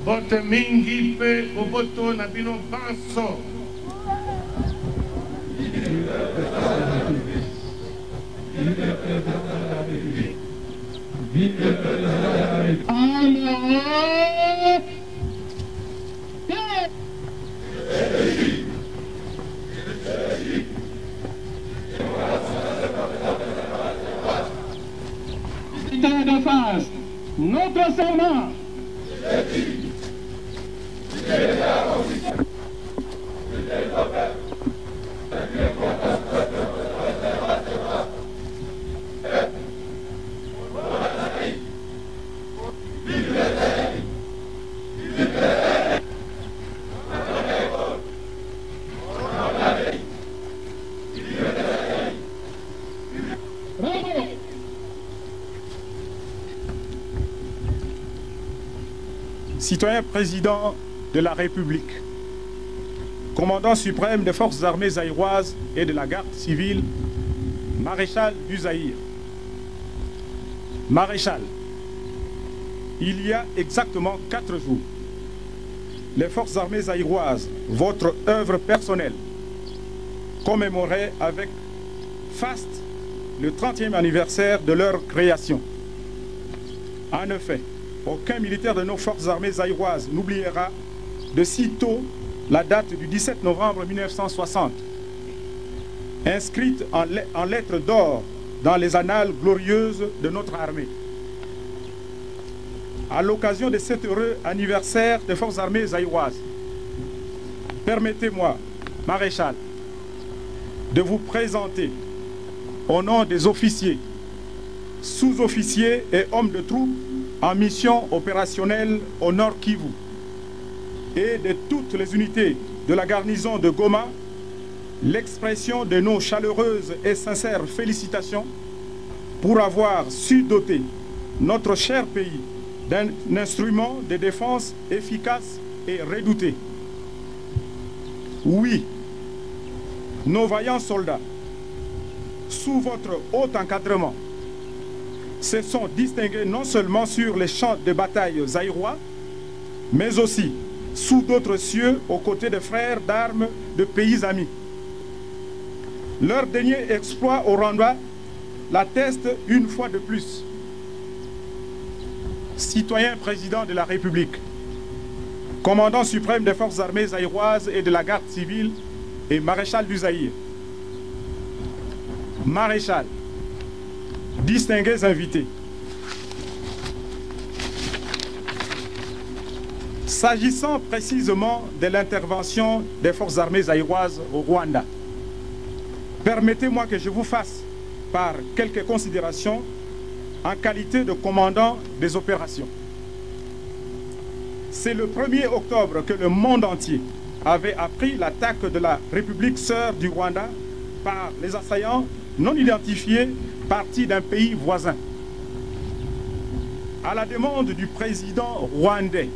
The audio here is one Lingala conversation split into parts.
Bote mingi pe boboto na bino banso. De face, notre serment. Citoyen président de la République, commandant suprême des forces armées zaïroises et de la garde civile, maréchal du Zaïre. Maréchal, il y a exactement 4 jours, les forces armées zaïroises, votre œuvre personnelle, commémoraient avec faste le 30e anniversaire de leur création. En effet, aucun militaire de nos forces armées zaïroises n'oubliera de sitôt la date du 17 novembre 1960, inscrite en lettres d'or dans les annales glorieuses de notre armée. À l'occasion de cet heureux anniversaire des forces armées zaïroises, permettez-moi, maréchal, de vous présenter au nom des officiers, sous-officiers et hommes de troupes en mission opérationnelle au Nord Kivu et de toutes les unités de la garnison de Goma, l'expression de nos chaleureuses et sincères félicitations pour avoir su doter notre cher pays d'un instrument de défense efficace et redouté. Oui, nos vaillants soldats, sous votre haut encadrement, se sont distingués non seulement sur les champs de bataille zaïrois, mais aussi sous d'autres cieux aux côtés des frères d'armes de pays amis. Leur dernier exploit au Rwanda l'atteste une fois de plus. Citoyen président de la République, commandant suprême des forces armées zaïroises et de la garde civile et maréchal du Zaïre. Maréchal, distingués invités, s'agissant précisément de l'intervention des forces armées zaïroises au Rwanda, permettez-moi que je vous fasse part quelques considérations en qualité de commandant des opérations. C'est le 1er octobre que le monde entier avait appris l'attaque de la République sœur du Rwanda par les assaillants non identifiés partis d'un pays voisin. À la demande du président rwandais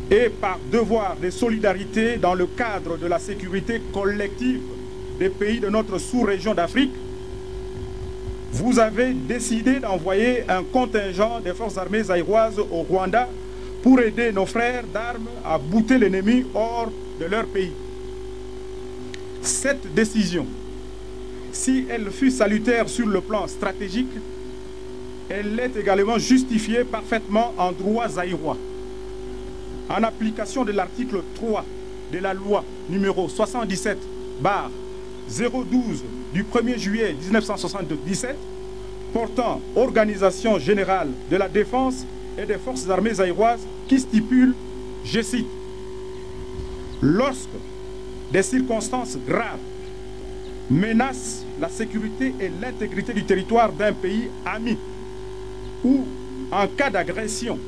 et par devoir de solidarité dans le cadre de la sécurité collective des pays de notre sous-région d'Afrique, vous avez décidé d'envoyer un contingent des forces armées zaïroises au Rwanda pour aider nos frères d'armes à bouter l'ennemi hors de leur pays. Cette décision, si elle fut salutaire sur le plan stratégique, elle est également justifiée parfaitement en droit zaïrois. En application de l'article 3 de la loi numéro 77/012 du 1er juillet 1977 portant organisation générale de la défense et des forces armées zaïroises qui stipule, je cite, « Lorsque des circonstances graves menacent la sécurité et l'intégrité du territoire d'un pays ami ou en cas d'agression,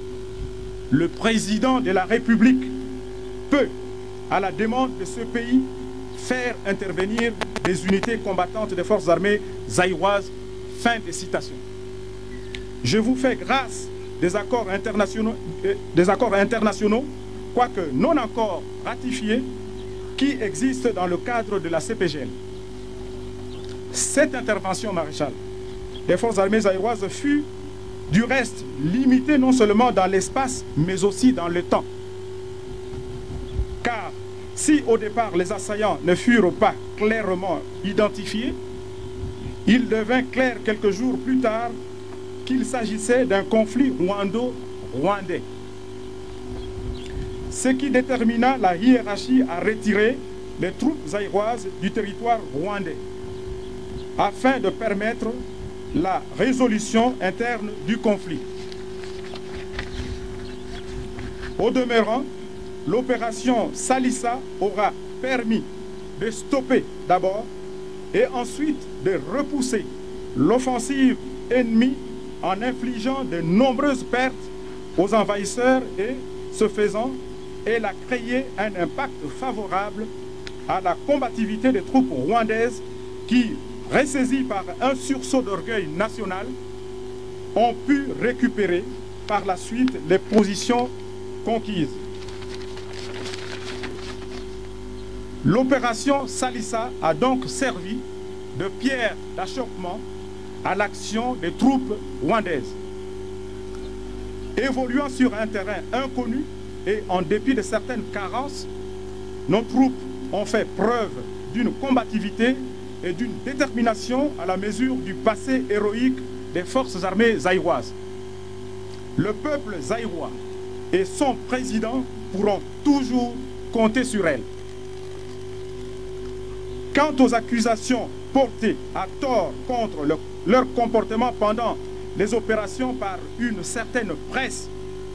le président de la République peut, à la demande de ce pays, faire intervenir des unités combattantes des forces armées zaïroises. » Fin de citation. Je vous fais grâce des accords internationaux, quoique non encore ratifiés, qui existent dans le cadre de la CPGL. Cette intervention, maréchal, des forces armées zaïroises fut Du reste, limité non seulement dans l'espace, mais aussi dans le temps. Car si au départ les assaillants ne furent pas clairement identifiés, il devint clair quelques jours plus tard qu'il s'agissait d'un conflit rwando-rwandais. Ce qui détermina la hiérarchie à retirer les troupes zaïroises du territoire rwandais, afin de permettre la résolution interne du conflit. Au demeurant, l'opération Salissa aura permis de stopper d'abord et ensuite de repousser l'offensive ennemie en infligeant de nombreuses pertes aux envahisseurs et, ce faisant, elle a créé un impact favorable à la combativité des troupes rwandaises qui, ressaisies par un sursaut d'orgueil national, ont pu récupérer par la suite les positions conquises. L'opération Salissa a donc servi de pierre d'achoppement à l'action des troupes rwandaises. Évoluant sur un terrain inconnu et en dépit de certaines carences, nos troupes ont fait preuve d'une combativité et d'une détermination à la mesure du passé héroïque des forces armées zaïroises. Le peuple zaïrois et son président pourront toujours compter sur elles. Quant aux accusations portées à tort contre leur comportement pendant les opérations par une certaine presse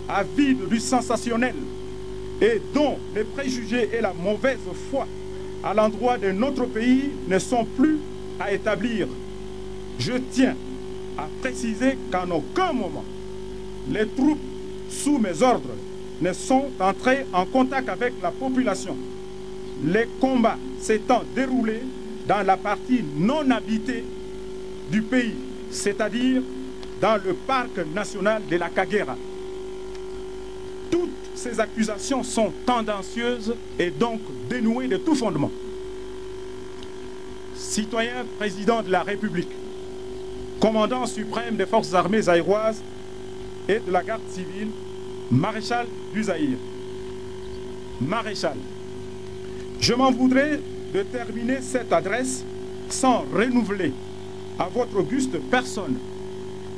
avide du sensationnel et dont les préjugés et la mauvaise foi à l'endroit de notre pays ne sont plus à établir, je tiens à préciser qu'en aucun moment les troupes sous mes ordres ne sont entrées en contact avec la population. Les combats s'étant déroulés dans la partie non habitée du pays, c'est-à-dire dans le parc national de la Kagera. Toutes ces accusations sont tendancieuses et donc dénuées de tout fondement. Citoyen président de la République, commandant suprême des forces armées zaïroises et de la garde civile, maréchal du Zaïre. Maréchal, je m'en voudrais de terminer cette adresse sans renouveler à votre auguste personne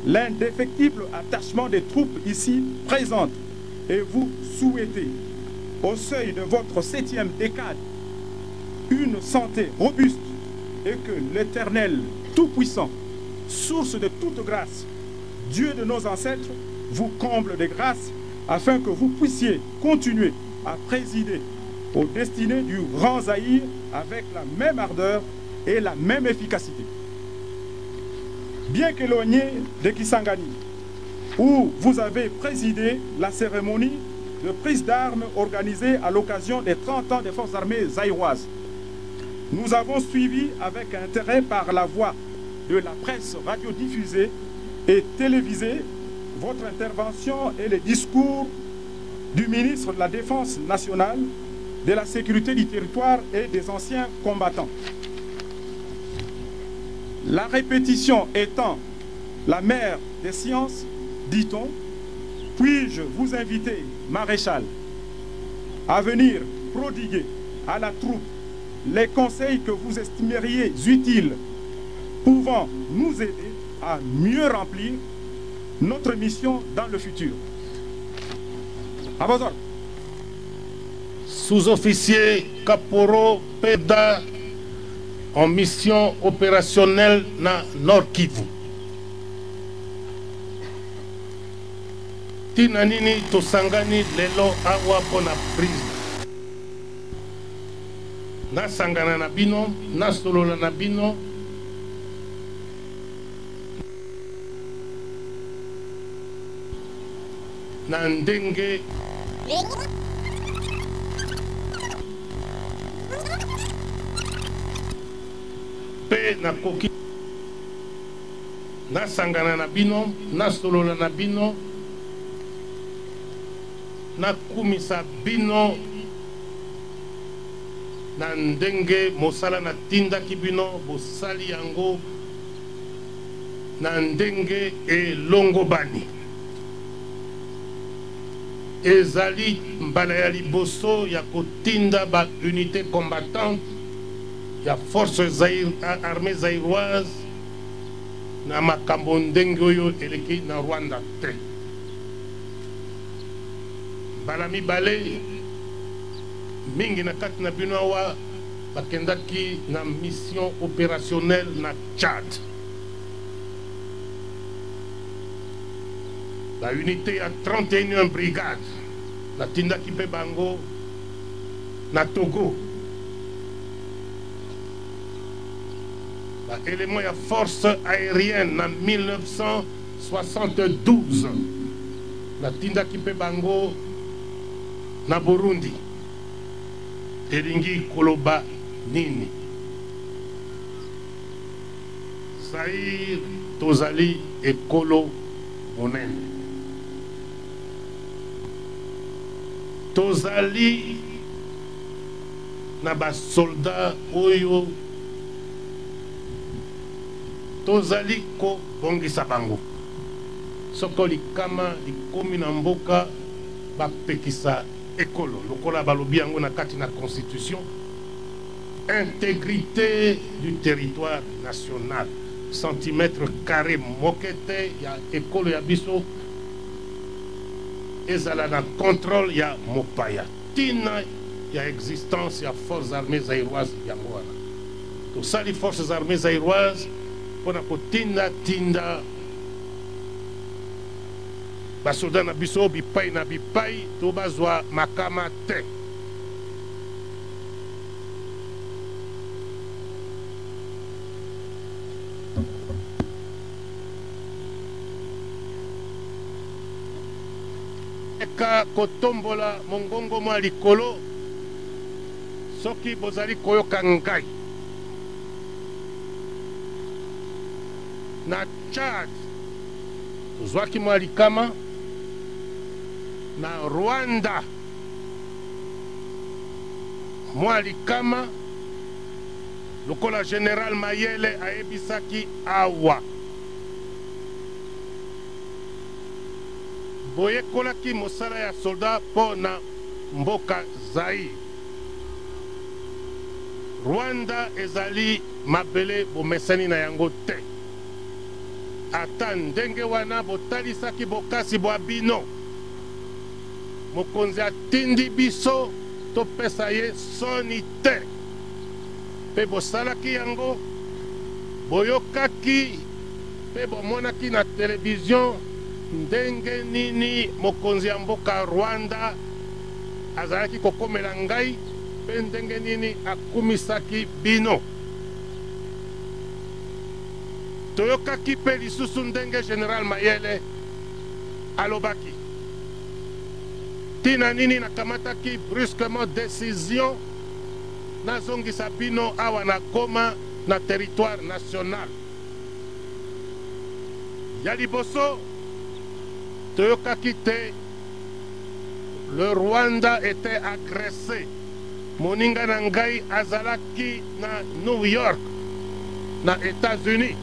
l'indéfectible attachement des troupes ici présentes et vous souhaiter, au seuil de votre 7e décade, une santé robuste et que l'Éternel Tout-Puissant, source de toute grâce, Dieu de nos ancêtres, vous comble de grâce afin que vous puissiez continuer à présider aux destinées du Grand Zaïre avec la même ardeur et la même efficacité. Bien qu'éloigné de Kisangani, où vous avez présidé la cérémonie de prise d'armes organisée à l'occasion des 30 ans des forces armées zaïroises, nous avons suivi avec intérêt par la voie de la presse radiodiffusée et télévisée votre intervention et les discours du ministre de la Défense nationale, de la sécurité du territoire et des anciens combattants. La répétition étant la mère des sciences, dit-on, puis-je vous inviter, maréchal, à venir prodiguer à la troupe les conseils que vous estimeriez utiles, pouvant nous aider à mieux remplir notre mission dans le futur. À vos ordres. Sous-officier Kaporo Peda en mission opérationnelle na Nord Kivu. Tina nini tosangani lelo awa pona prise. Na sangana na bino, na solola na bino. Na ndenge pe na koki na sangana na bino, na solola na bino, na kumisa bino na ndenge mosala na tindaki bino bosali yango na ndenge elongo bani. ezali mbala ya liboso ya kotinda ba unité combattante ya force armée zaïroise na makambo ndenge oyo eleki na Rwanda te. Mbala mibale mingi na kati na bino awa bakendaki na mission opérationnelle na Tchad. La unité ya 31e brigade na tindaki pe bango na Togo. La élément ya force aérienne na 1972 na tindaki pe bango na Burundi. Elingi koloba nini? Zaïre tozali ekolo monene. Tozali na ba soldat oyo tozali ko bongisa bango. Soko likama likomi na mboka bapekisa ekolo lokola balobi yango na kati na constitution, intégrité du territoire national, centimètre carré mokete ya ekolo ya biso ezala na contrôle ya mopaya tina ya existence ya forces armées zaïroises yango wana. Tosali forces armées zaïroises pona kotinda tinda basoda na biso bipai na bipai to bazwa makama te. Eka kotombola mongongo mwa likolo soki bozali koyoka ngai na Tchad tozwaki mwa likama, na Rwanda mwa likama lokola General Mayele ayebisaki awa. Boyekolaki mosala ya soldat po na mboka Zaïre. Rwanda ezali mabele bomesani na yango te. Ata ndenge wana botalisaki bokasi bwa bino. Mokonzi atindi biso topesa ye soni te. Pe bosalaki yango, boyokaki, pe bomonaki na télévision ndenge nini mokonzi ya mboka Rwanda azalaki kokomela ngai, pe ndenge nini akumisaki bino. Toyokaki pe lisusu ndenge General Mayele alobaki. Tina nini nakamataki brusquement décision nazongisa bino awa na Goma na territoire national. Ya liboso toyokaki te, le Rwanda était agressé. Moninga na ngai azalaki na New York na États-Unis.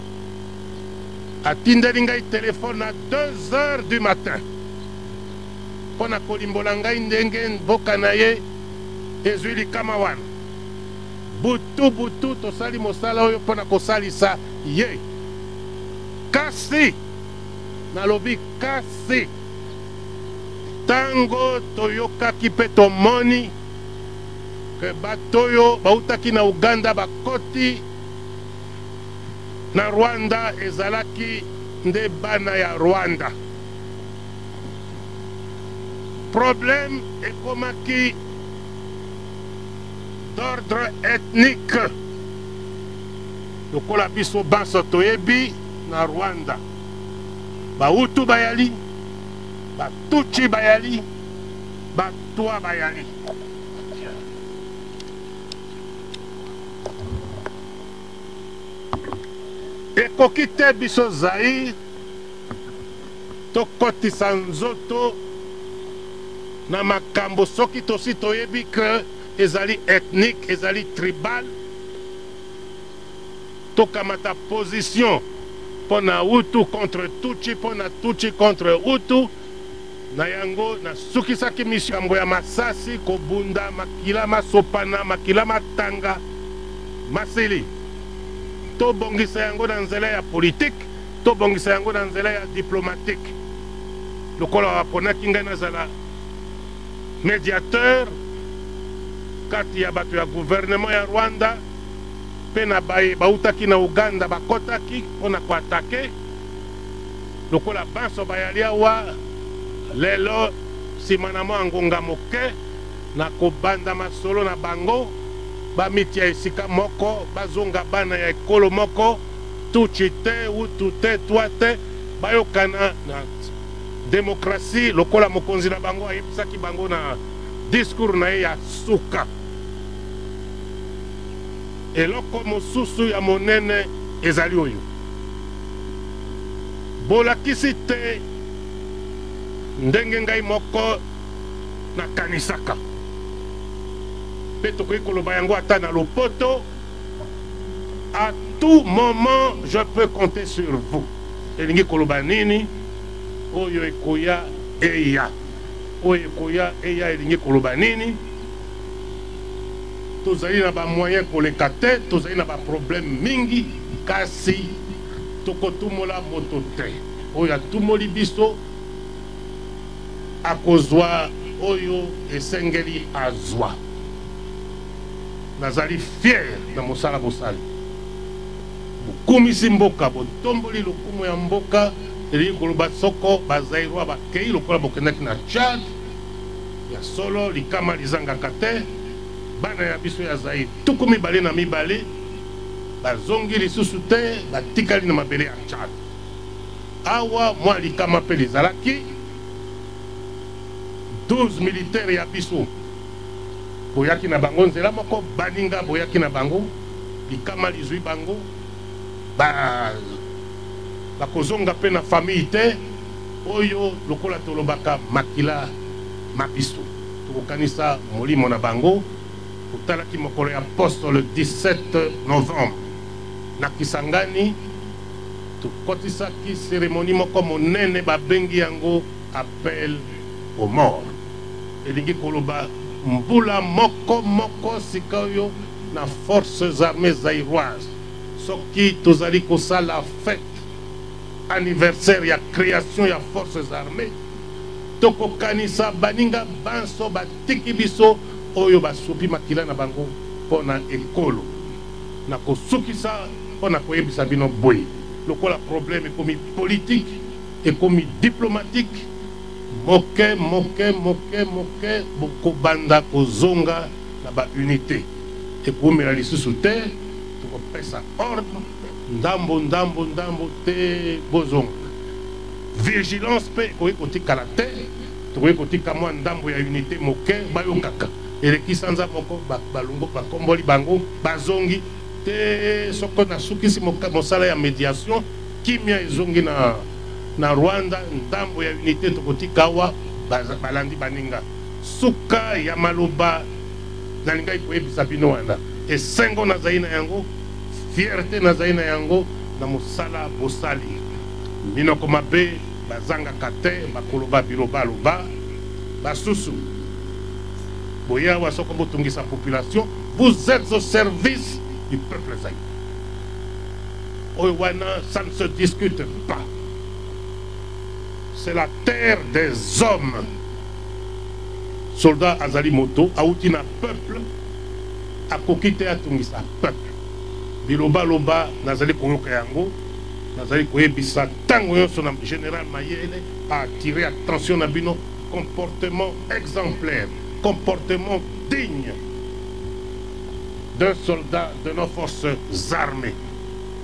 Atindeli ngai téléphone à 2 heures du matin. Pona kolimbola ngai ndenge mboka na ye ezwi likama wana. Butu tosali mosala oyo pona kosalisa ye. Kasi nalobi kasi tango toyokaki pe tomoni ke batoyo bautaki na Uganda bakoti na Rwanda ezalaki nde bana ya Rwanda. Problème ekomaki d'ordre ethnique. Lokola biso banso toyebi na Rwanda, Bahutu bayali, Batutsi bayali, Batwa bayali. Ekoki te biso Zaïre tokotisa nzoto na makambo soki tosi toyebi ke ezali ethnique, ezali tribal. Tokamata position pona Hutu contre Tutsi, pona Tutsi contre Hutu, na yango nasukisaki mishambo ya masasi kobunda makila masopana makila matanga masili tobongisa yango na nzela ya politique tobongisa yango na nzela ya diplomatique lokola baponaki ngai nazala médiateur kati ya bato ya gouvernement ya Rwanda mpe na baye bautaki na Uganda bakotaki mpona koatake lokola banso bayali awa lelo nsima na mwa ngonga moke na kobanda masolo na bango bamitia esika moko bazonga bana ya ekolo moko tuchi te utu te twa te bayokana na demokrasi lokola mokonzi na bango ayebisaki bango na discours na ye ya suka eloko mosusu ya monene ezali oyo bolakisi te ndenge ngai moko nakanisaka mpe tokoki koloba yango ata na lopoto. À tout moment je peux compter sur vous. Elingi koloba nini oyo ekoya eya oyo ekoya eya elingi koloba nini tozali na bamoyen koleka te tozali na baproblème mingi kasi tokotumola moto te oyo atumoli biso akozwa oyo esengeli azwa. Nazali fier na mosala bosali bokumisi mboka botomboli lokumu ya mboka elingi koloba soko bazairwa bakei lokola bokendaki na Tchad ya solo likama lizangaka te bana ya biso ya Zaire tuku mibale na mibale bazongi lisusu te batikali na mabele ya Tchad awa mwa likama mpe lizalaki 12 militaire ya biso boyaki na bango nzela moko baninga boyaki na bango likama lizwi bango bakozonga mpe na famille te oyo lokola tolobaka makila mabiso tokokanisa molimo na bango totalaki mokolo ya poste le 17 novembre na Kisangani tokotisaki cérémonie moko monene babengi yango appel aux morts elingi koloba mbula moko moko sika oyo na forces armées zaïroises soki tozali kosala fête anniversaire ya création ya forces armées tokokanisa baninga banso batiki biso oyo basupi makila na bango mpona ekolo na kosukisa mpona koyebisa bino boye lokola problème ekomi politique ekomi diplomatique moke moke moke moke bokobanda kozonga na baunité ekomela lisusu te tokopesa ordre ndambo ndambo ndambo te bozonga vigilance mpe ekoki kotikala te tokoki kotika mwa ndambo ya unité moke bayokaka eleki sanza moko balongo bakomboli bango bazongi te soko nasukisi mosala ya médiation kimia ezongi na Rwanda ndambo ya unité tokotika awa balandi baninga suka ya maloba nalingai koyebisa bino wana esengo nazali na yango fierté nazali na yango na mosala bosali minoko mabe bazangaka te bakoloba biloba loba basusu boyawa soko botungisa population vous êtes au service du peuple zaïre oyo wana ça ne se discute pas. C'est la terre des hommes. Soldat azali moto auti na peuple akoki te atungisa peuple biloba loba nazali koyoka yango nazali koyebisa ntango nyonso na général Mayele a attiré attention na bino comportement exemplaire comportement digne d'un soldat de nos forces armées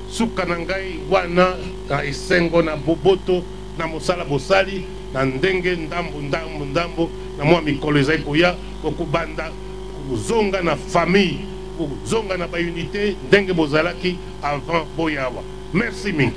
suka na ngai wana na esengo na boboto na mosala bosali na ndenge ndambo ndambo ndambo na mwa mikolo ezali koya kokobanda kozonga na famille kozonga na baunité ndenge bozalaki avant boyawa. Merci mingi.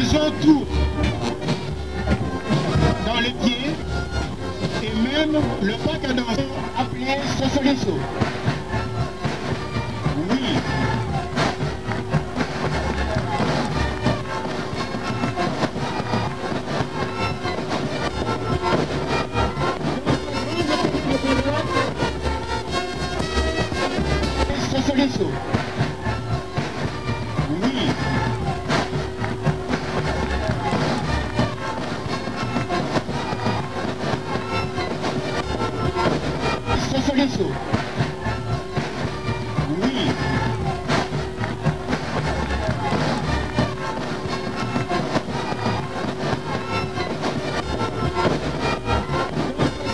Elles ont tout dans les pieds et même le bac à danser appelé Sosoliso. Oui. Sosoliso. Oui. Sosoliso. Oui.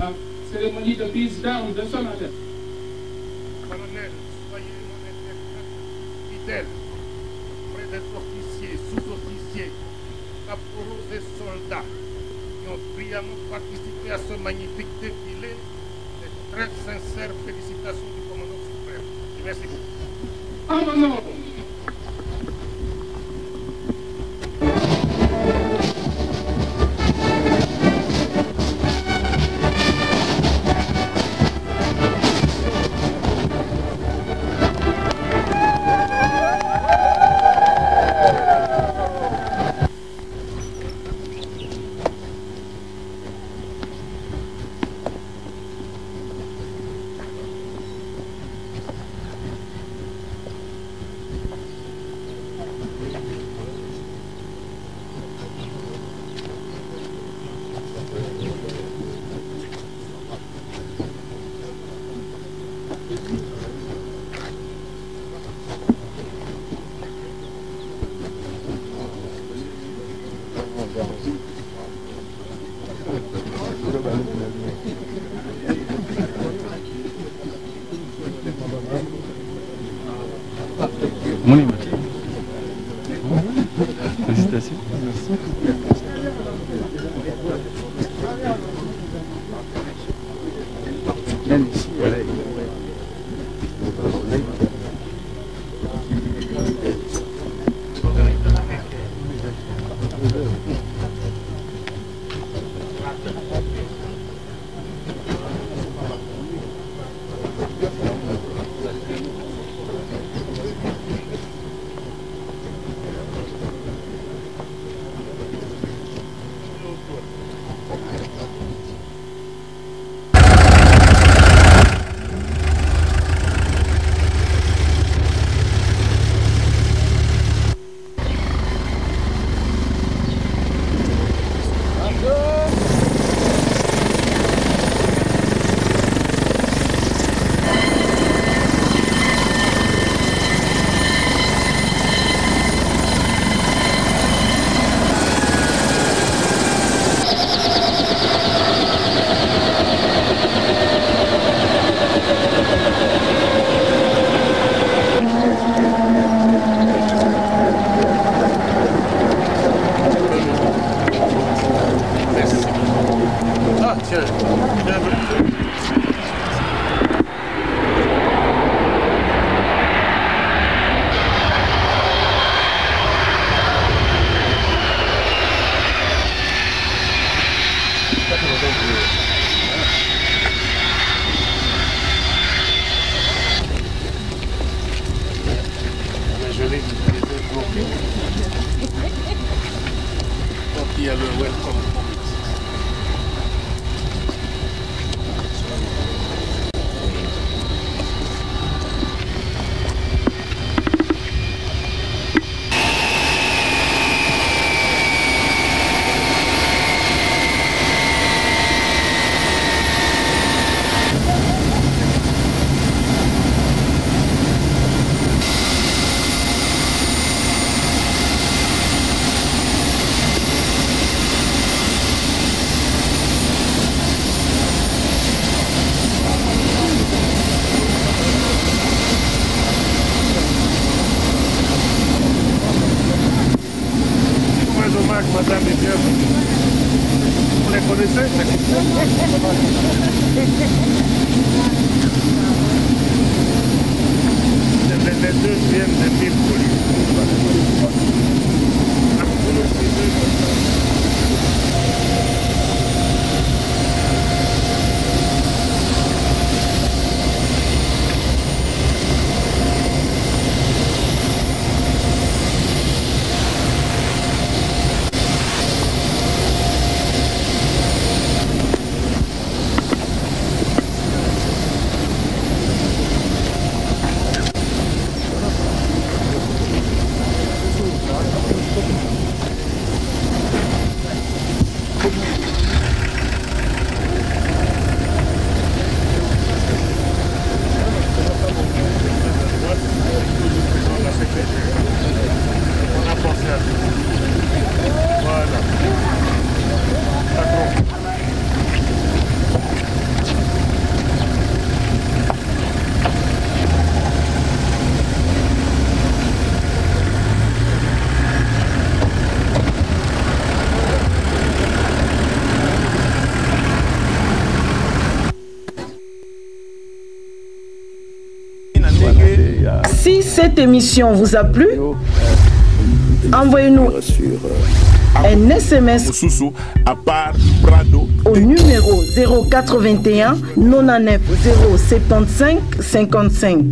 La cérémonie de prise d'armes de ce matin. Colonel, soyez mon interprète fidèle auprès des officiers, sous-officiers, caporaux et soldats qui ont brillamment participé à ce magnifique défilé. Des très sincères félicitations du commandant suprême. Et merci beaucoup. En honneur. Félicitations. Donc il y a le welcome. Madame et bien, vous les connaissez? Les deux viennent de Mille Collines. cette émission vous a plu, envoyez-nous un SMS au numéro 081 99 075 55.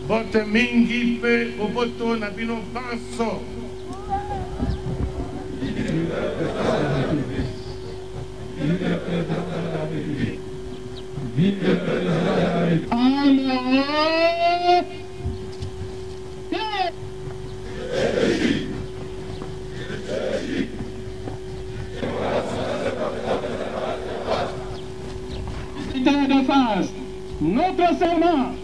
Bote mingi pe boboto na bino banso. De face, notre serment.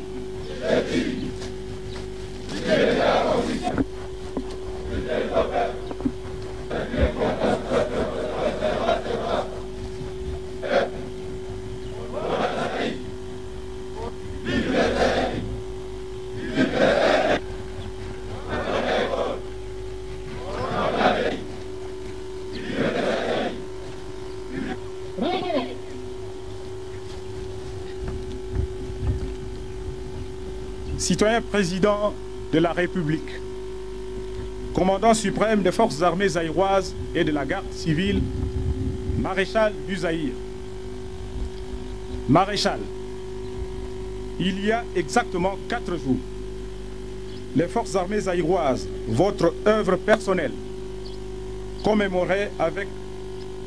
Citoyen président de la République, commandant suprême des forces armées zaïroises et de la garde civile, maréchal du Zaïre. Maréchal, il y a exactement 4 jours, les forces armées zaïroises, votre œuvre personnelle, commémoraient avec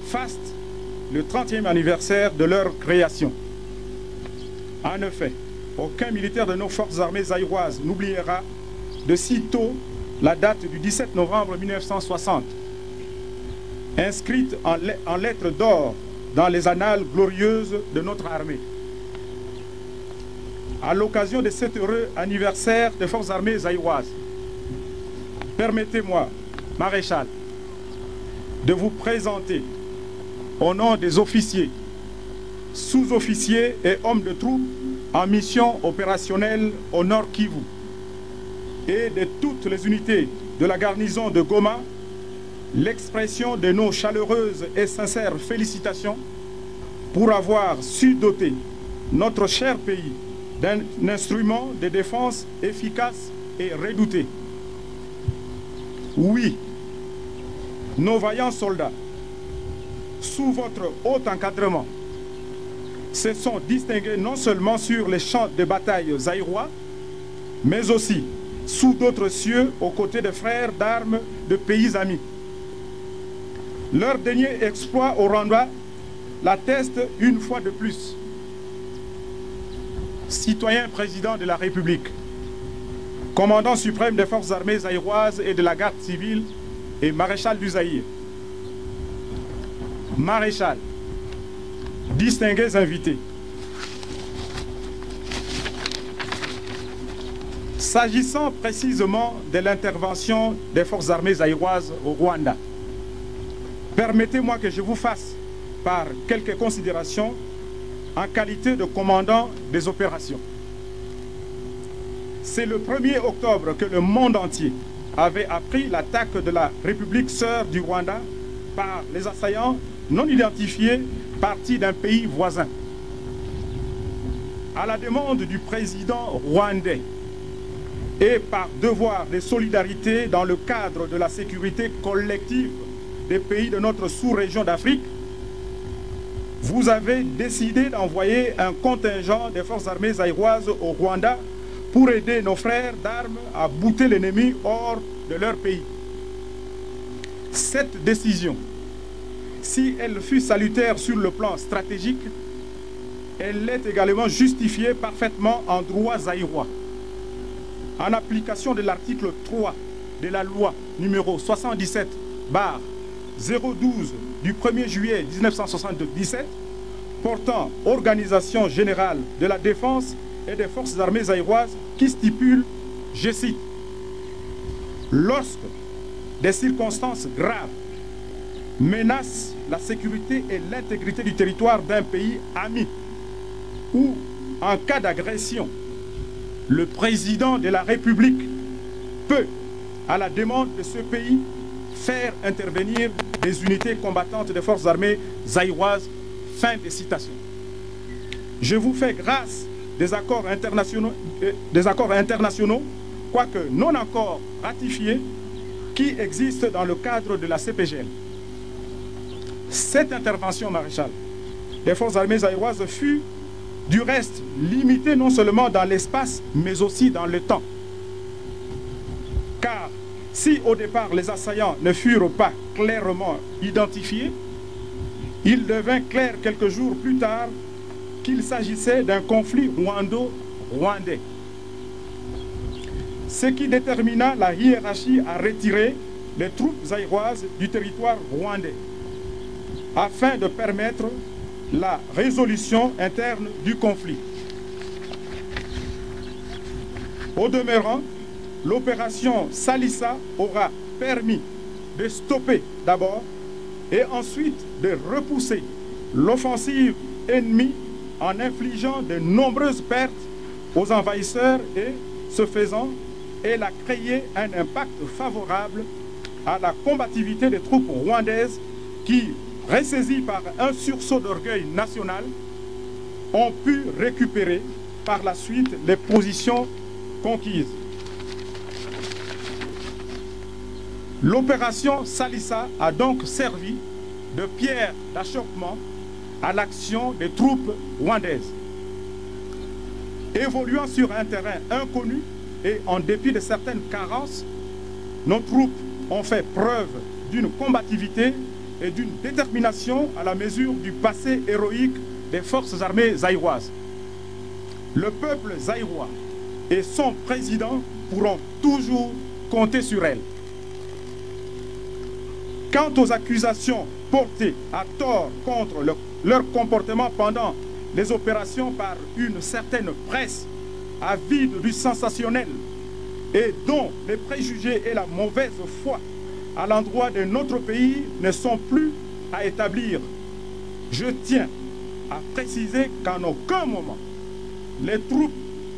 faste le 30e anniversaire de leur création. En effet, aucun militaire de nos forces armées zaïroises n'oubliera de sitôt la date du 17 novembre 1960, inscrite en lettres d'or dans les annales glorieuses de notre armée. À l'occasion de cet heureux anniversaire des forces armées zaïroises, permettez-moi, maréchal, de vous présenter au nom des officiers, sous-officiers et hommes de troupes en mission opérationnelle au Nord Kivu et de toutes les unités de la garnison de Goma, l'expression de nos chaleureuses et sincères félicitations pour avoir su doter notre cher pays d'un instrument de défense efficace et redouté. Oui, nos vaillants soldats, sous votre haut encadrement, se sont distingués non seulement sur les champs de bataille zaïrois, mais aussi sous d'autres cieux aux côtés des frères d'armes de pays amis. Leur dernier exploit au Rwanda l'atteste une fois de plus. Citoyen président de la République, commandant suprême des forces armées zaïroises et de la garde civile et maréchal du Zaïre. Maréchal, distingués invités, s'agissant précisément de l'intervention des forces armées zaïroises au Rwanda, permettez-moi que je vous fasse part quelques considérations en qualité de commandant des opérations. C'est le 1er octobre que le monde entier avait appris l'attaque de la République sœur du Rwanda par les assaillants non identifiés partis d'un pays voisin. À la demande du président rwandais et par devoir de solidarité dans le cadre de la sécurité collective des pays de notre sous-région d'Afrique, vous avez décidé d'envoyer un contingent des forces armées zaïroises au Rwanda pour aider nos frères d'armes à bouter l'ennemi hors de leur pays. Cette décision, si elle fut salutaire sur le plan stratégique, elle est également justifiée parfaitement en droit zaïrois. En application de l'article 3 de la loi numéro 77/012 du 1er juillet 1977 portant organisation générale de la défense et des forces armées zaïroises qui stipule, je cite, « Lorsque des circonstances graves menacent la sécurité et l'intégrité du territoire d'un pays ami ou en cas d'agression, le président de la République peut, à la demande de ce pays, faire intervenir des unités combattantes des forces armées zaïroises. » Fin de citation. Je vous fais grâce des accords internationaux, quoique non encore ratifiés, qui existent dans le cadre de la CPGL. Cette intervention, maréchal, des forces armées zaïroises fut du reste limitée non seulement dans l'espace, mais aussi dans le temps. Car si au départ les assaillants ne furent pas clairement identifiés, il devint clair quelques jours plus tard qu'il s'agissait d'un conflit rwando-rwandais. Ce qui détermina la hiérarchie à retirer les troupes zaïroises du territoire rwandais afin de permettre la résolution interne du conflit. Au demeurant, l'opération Salissa aura permis de stopper d'abord et ensuite de repousser l'offensive ennemie en infligeant de nombreuses pertes aux envahisseurs et, ce faisant, elle a créé un impact favorable à la combativité des troupes rwandaises qui, ressaisies par un sursaut d'orgueil national, ont pu récupérer par la suite les positions conquises. L'opération Salissa a donc servi de pierre d'achoppement à l'action des troupes rwandaises. Évoluant sur un terrain inconnu et en dépit de certaines carences, nos troupes ont fait preuve d'une combativité et d'une détermination à la mesure du passé héroïque des forces armées zaïroises. Le peuple zaïrois et son président pourront toujours compter sur elles. Quant aux accusations portées à tort contre leur comportement pendant les opérations par une certaine presse avide du sensationnel et dont les préjugés et la mauvaise foi à l'endroit de notre pays ne sont plus à établir, je tiens à préciser qu'en aucun moment les troupes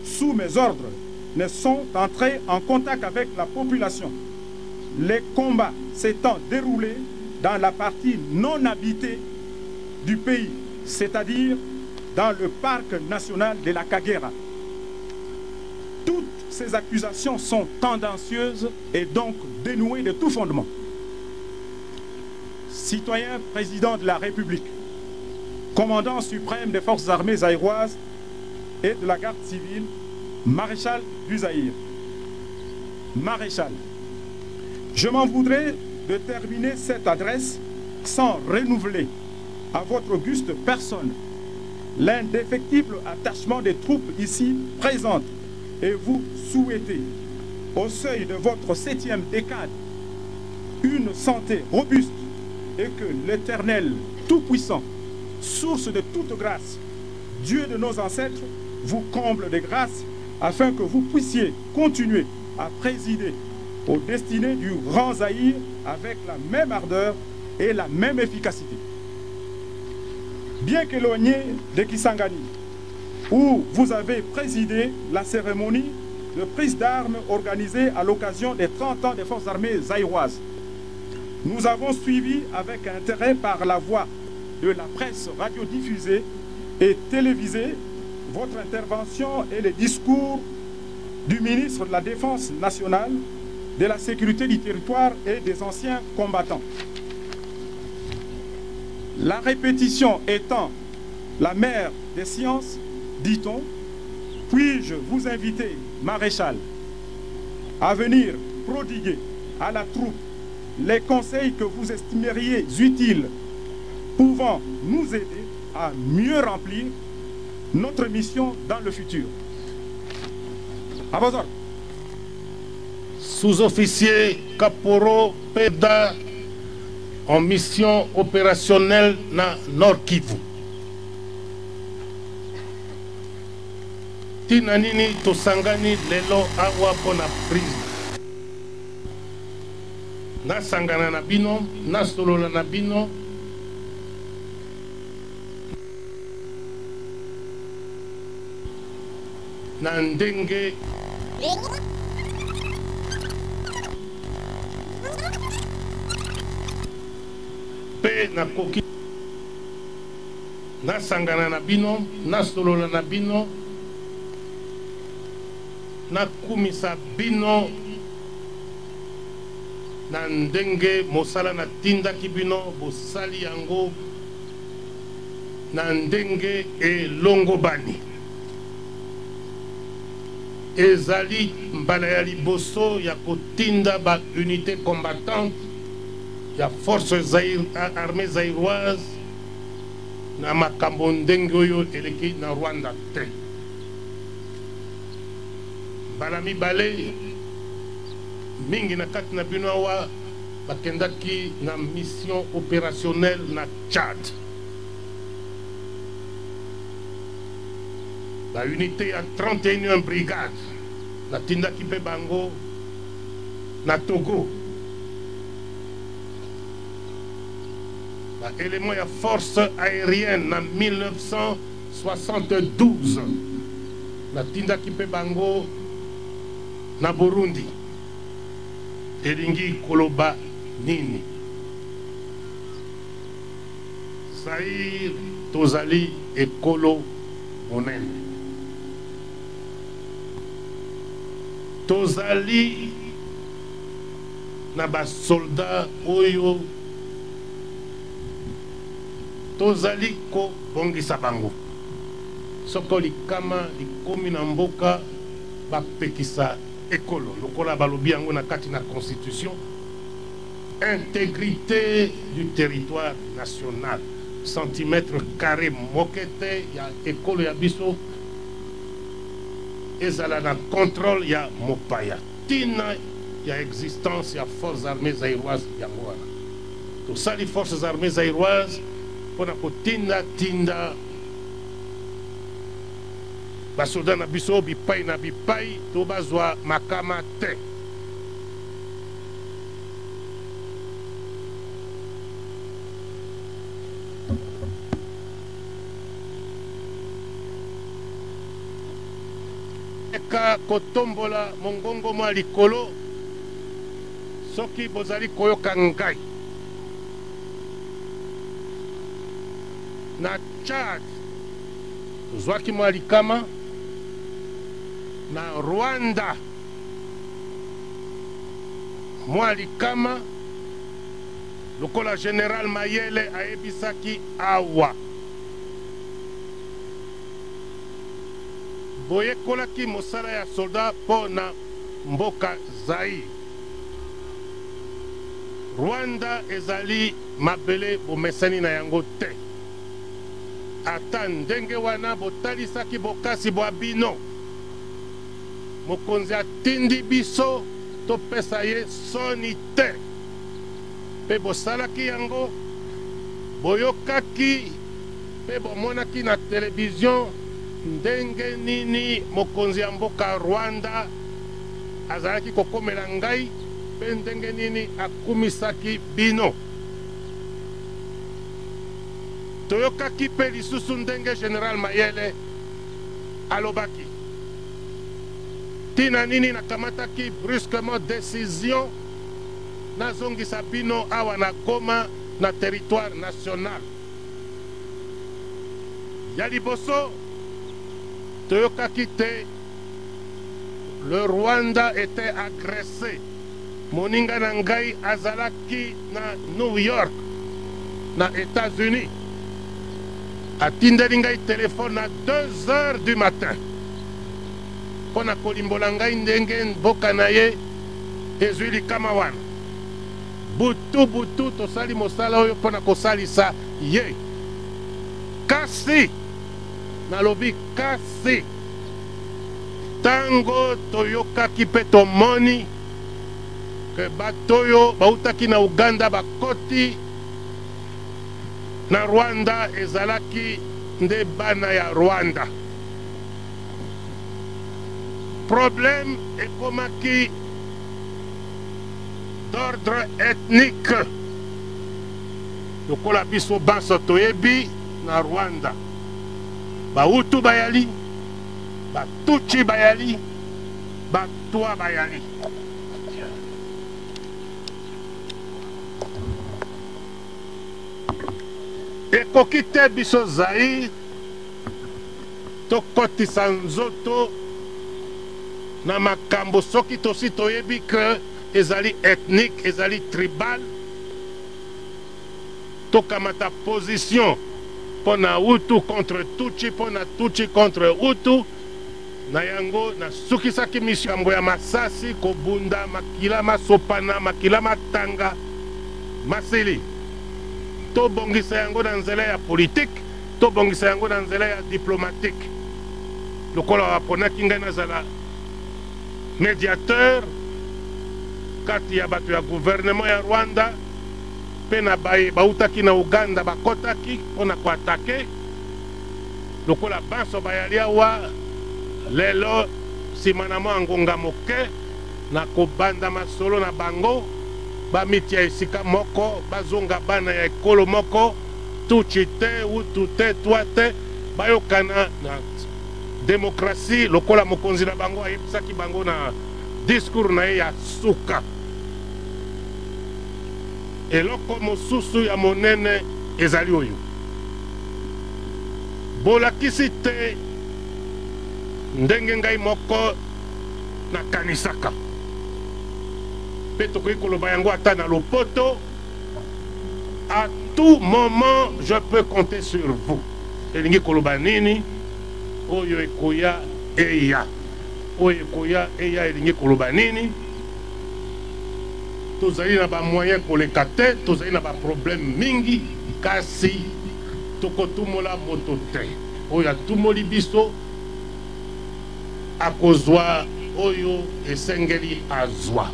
sous mes ordres ne sont entrées en contact avec la population. Les combats s'étant déroulés dans la partie non habitée du pays, c'est-à-dire dans le parc national de la Kagera. Toutes ces accusations sont tendancieuses et donc dénuées de tout fondement. Citoyen président de la République, commandant suprême des forces armées zaïroises et de la garde civile, maréchal du Zaïre. Maréchal, je m'en voudrais de terminer cette adresse sans renouveler à votre auguste personne l'indéfectible attachement des troupes ici présentes et vous souhaiter, au seuil de votre 7e décade, une santé robuste et que l'Éternel Tout-Puissant, source de toute grâce, Dieu de nos ancêtres, vous comble de grâce afin que vous puissiez continuer à présider aux destinées du Grand Zaïre avec la même ardeur et la même efficacité. Bien qu'éloigné de Kisangani, où vous avez présidé la cérémonie de prise d'armes organisée à l'occasion des 30 ans des forces armées zaïroises, nous avons suivi avec intérêt par la voie de la presse radiodiffusée et télévisée votre intervention et les discours du ministre de la Défense nationale, de la sécurité du territoire et des anciens combattants. La répétition étant la mère des sciences, dit-on, puis-je vous inviter, maréchal, à venir prodiguer à la troupe les conseils que vous estimeriez utiles, pouvant nous aider à mieux remplir notre mission dans le futur. À vos ordres. Sous-officier Kaporo Peda en mission opérationnelle na Nord Kivu. Tina nini tosangani lelo awa pona prise. Na sangana na bino, na solola na bino. Na ndenge pe na koki na sangana na bino, na solola na bino, na kumisa bino na ndenge mosala na tindaki bino bosali yango na ndenge elongo bani. Ezali mbala ya liboso ya kotinda ba unité combattante ya forces armées zaïroises na makambo ndenge oyo eleki na Rwanda te. Mbala mibale mingi na kati na bino awa bakendaki na mission opérationnelle na Tchad. La unité à 31e brigade na tindaki pe bango na Togo. La élément ya force aérienne na 1972 na tindaki pe bango na Burundi. Elingi koloba nini? Zaïre tozali ekolo monene. Tozali na ba soldat oyo tozali ko bongisa bango. Soko likama likomi na mboka bapekisa ekolo. Lokola balobi yango na kati na constitution. Intégrité du territoire national. Centimètre carré mokete ya ekolo ya biso. Ezala na contrôle ya mopaya. Tina ya existence ya forces armées zaïroises yango wana. Tosali forces armées zaïroises pona kotinda tinda basoda na biso bipai na bipai to bazwa makama te. Eka kotombola mongongo mwa likolo soki bozali koyoka ngai. Na Tchad tozwaki mwa likama. Na Rwanda mwa likama lokola General Mayele ayebisaki awa. Boyekolaki mosala ya soldat po na mboka Zaïre. Rwanda ezali mabele bomesani na yango te. Ata ndenge wana botalisaki bokasi bwa bino. Mokonzi atindi biso topesa ye soni te. Pe bosalaki yango, boyokaki, pe bomonaki na télévision ndenge nini mokonzi ya mboka Rwanda azalaki kokomela ngai, pe ndenge nini akumisaki bino. Toyokaki pe lisusu ndenge General Mayele alobaki. Tina nini nakamataki brusquement décision nazongisa bino awa na Goma na territoire national. Ya liboso toyokaki te le Rwanda était agressé. Moninga Nangai azalaki na New York, na États-Unis. Atindeli ngai téléphone à 2 heures du matin. Pona kolimbola ngai ndenge mboka na ye ezwi likama wana. Butu tosali mosala oyo pona kosalisa ye. Kasi nalobi kasi tango toyokaki pe tomoni ke batoyo bautaki na Uganda bakoti na Rwanda ezalaki nde bana ya Rwanda. Problème ekomaki d'ordre ethnique. Lokola biso banso toyebi na Rwanda. Bahutu bayali, Batutsi bayali, Batwa bayali. Ekoki te biso Zaïre tokotisa nzoto na makambo soki tosi toyebi ke ezali ethnique, ezali tribal. Tokamata position pona Hutu contre Tutsi, pona Tutsi contre Hutu. Na yango na sukisaki mishambo ya masasi kobunda makila masopana makila matanga masili. Tobongisa yango na nzela ya politique, tobongisa yango na nzela ya diplomatique. Lokola waponaki ngai nazala médiateur kati ya bato ya gouvernement ya Rwanda pe na bautaki na Uganda bakotaki mpona koatake. Lokola banso bayali awa lelo nsima na mwa ngonga moke na kobanda masolo na bango bamitia esika moko bazonga bana ya ekolo moko Tutsi te Hutu te Twa te bayokana na démocratie lokola mokonzi na bango ayebisaki bango na discours na ye ya suka. Eloko mosusu ya monene ezali oyo bolakisi te ndenge ngai moko nakanisaka pe tokoki koloba yango ata na lopoto. À tout moment je peux compter sur vous. Elingi koloba nini oyo ekoya eya, oyo ekoya eya elingi koloba nini. Tozali na ba moyen koleka te, tozali na ba problème mingi kasi tokotumola moto te. Oyo atumoli biso akozwa oyo esengeli azwa.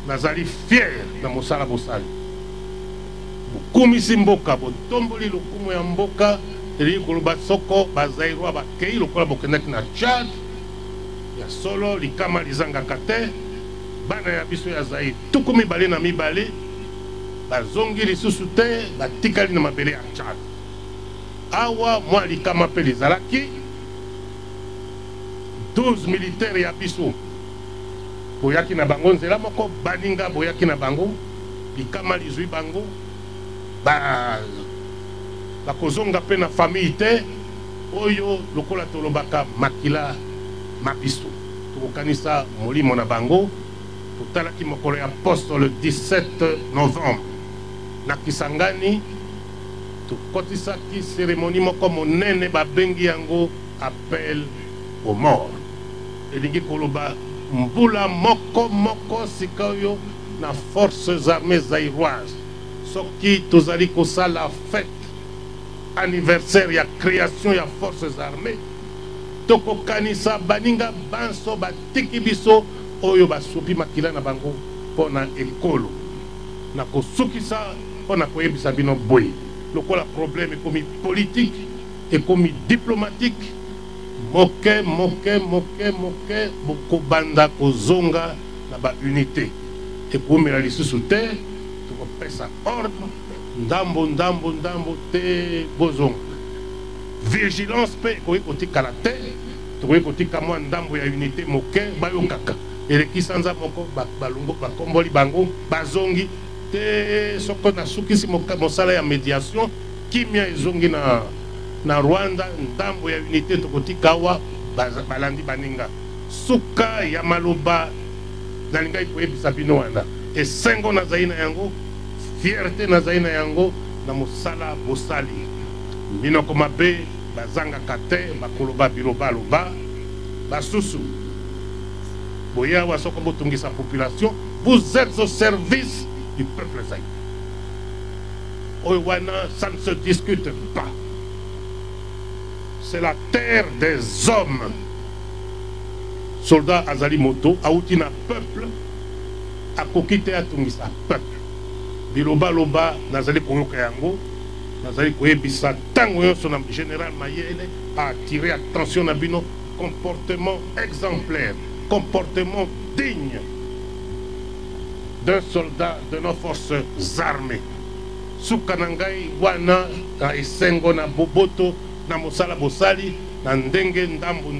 Nazali fier na mosala bosali. Bukumisi mboka, botomboli lokumu ya mboka. Elingi koloba soko bazairwa bakei lokola bokendaki na Tchad ya solo likama lizangaka te. Bana ya biso ya Zaïre tuku mibale na mibale bazongi lisusu te batikali na mabele ya Tchad. Awa mwa likama pe lizalaki 12 militaires ya biso boyaki na bango nzela moko baninga boyaki na bango likama lizwi bango bakozonga pe na famille te oyo lokola tolobaka makila mabiso tokokanisa molimo na bango. Totalaki mokolo ya poste le 17 novembre na Kisangani tokotisaki cérémonie moko monene babengi yango appel aux morts. Elingi koloba mbula moko moko sika oyo na forces armées zaïroises soki tozali kosala fête anniversaire ya création ya forces armées tokokanisa baninga banso batiki biso oyo basupi makila na bango pona ekolo na kosukisa pona koyebisa bino boye lokola problème ekomi politique ekomi diplomatique moke bokobanda kozonga na ba unité ekomela lisusu te tokopesa ordre ndambo te bozonga. Vigilance pe ekoki kotikala te tokoki kotika mwa ndambo ya unité moke bayokaka eleki sanza moko balungo bakomboli bango bazongi te. Soko na sukisi mosala ya médiation kimia ezongi na Rwanda ndambo ya unité tokotika wa balandi baninga suka ya maloba nalingai koyebisa bino wana esengo nazali na yango fierté nazali na yango na mosala bosali minoko mabe bazangaka te bakoloba biloba loba basusu boya wa soko botungisa population, vous êtes au service du peuple zaïre. Oiwana, ça ne se discute pas. C'est la terre des hommes. Soldat Azali Moto, Aoutina peuple, a kokite à Tungisa peuple. Biloba loba, Nazali Koyoka Yango, Nazali Koyebisa, Tango son général Mayele a attiré attention à Bino, comportement exemplaire, comportement digne d'un soldat de nos forces armées. Sukanangai wana na esengo na boboto na mosala bosali na ndenge ndambo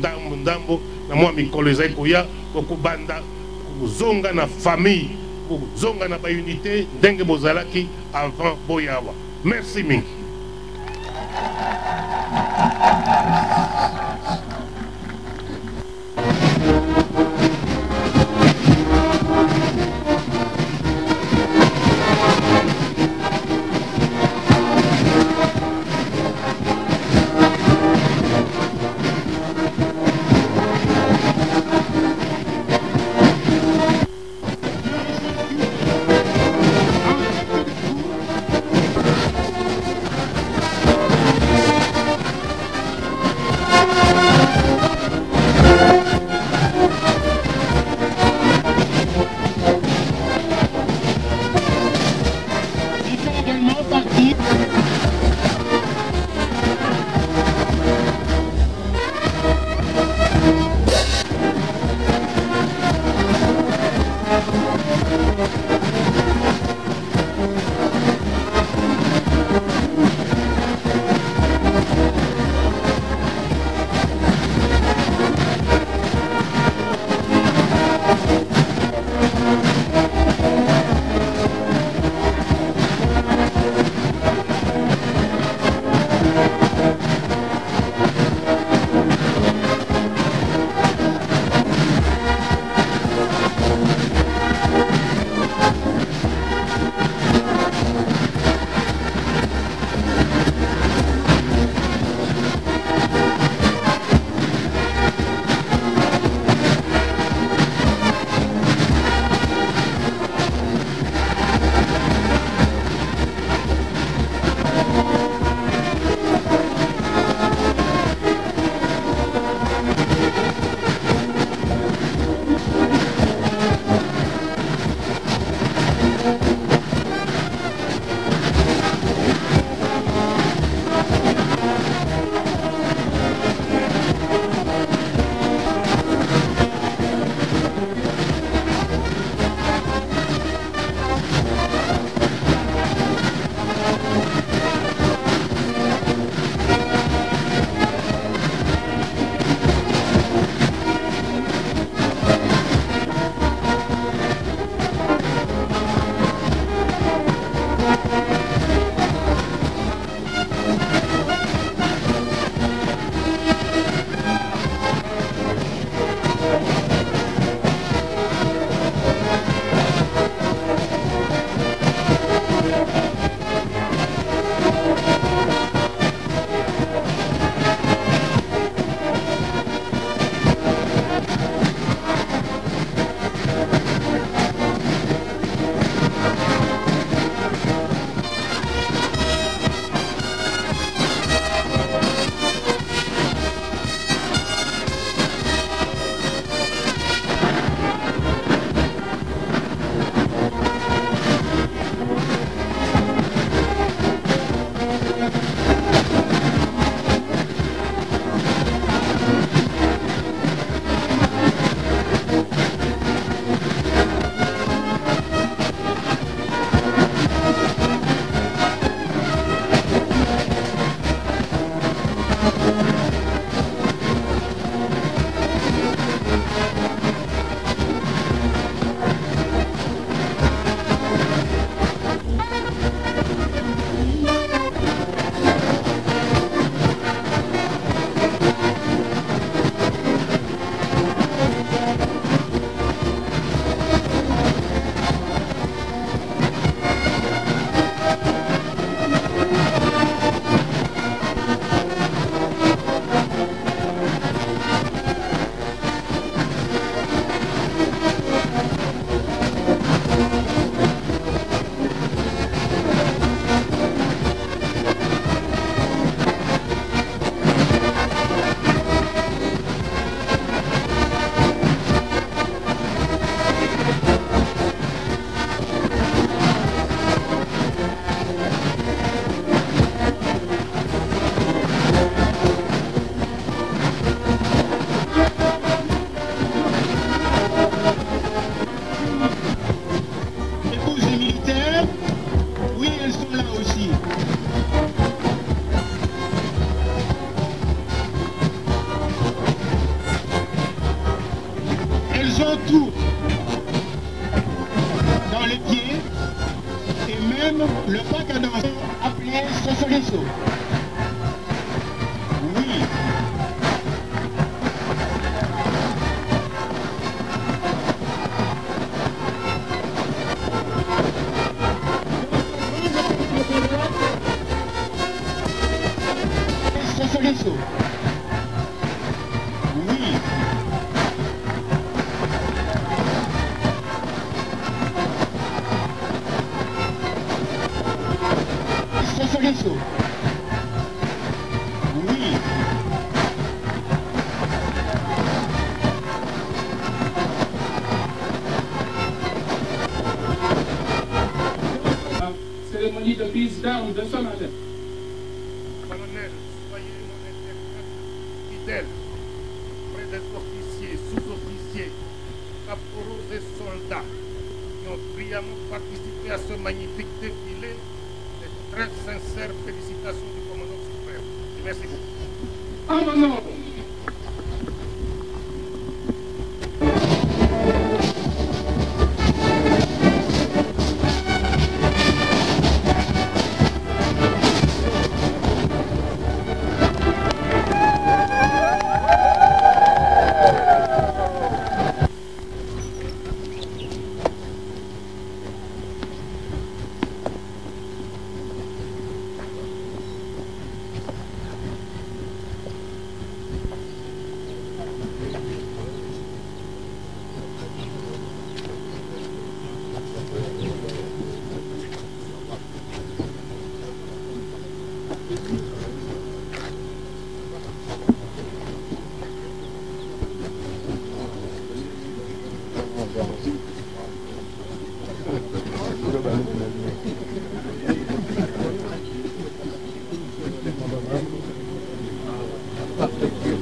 na mwa mikolo ezali koya kokubanda kozonga na famille kozonga na baunité ndenge bozalaki avant boyawa. Merci mingi. même le bac à danser appelé Sosoliso. Oui. Sosoliso. Oui. Sosoliso. Oui. Cérémonie de prise d'armes de ce matin. Colonel, soyez mon interprète fidèle près des officiers, sous-officiers, caporaux et soldats qui ont brillamment participé à ce magnifique défilé. Des très sincères félicitations du commandant suprême. Et merci beaucoup. En mon nom,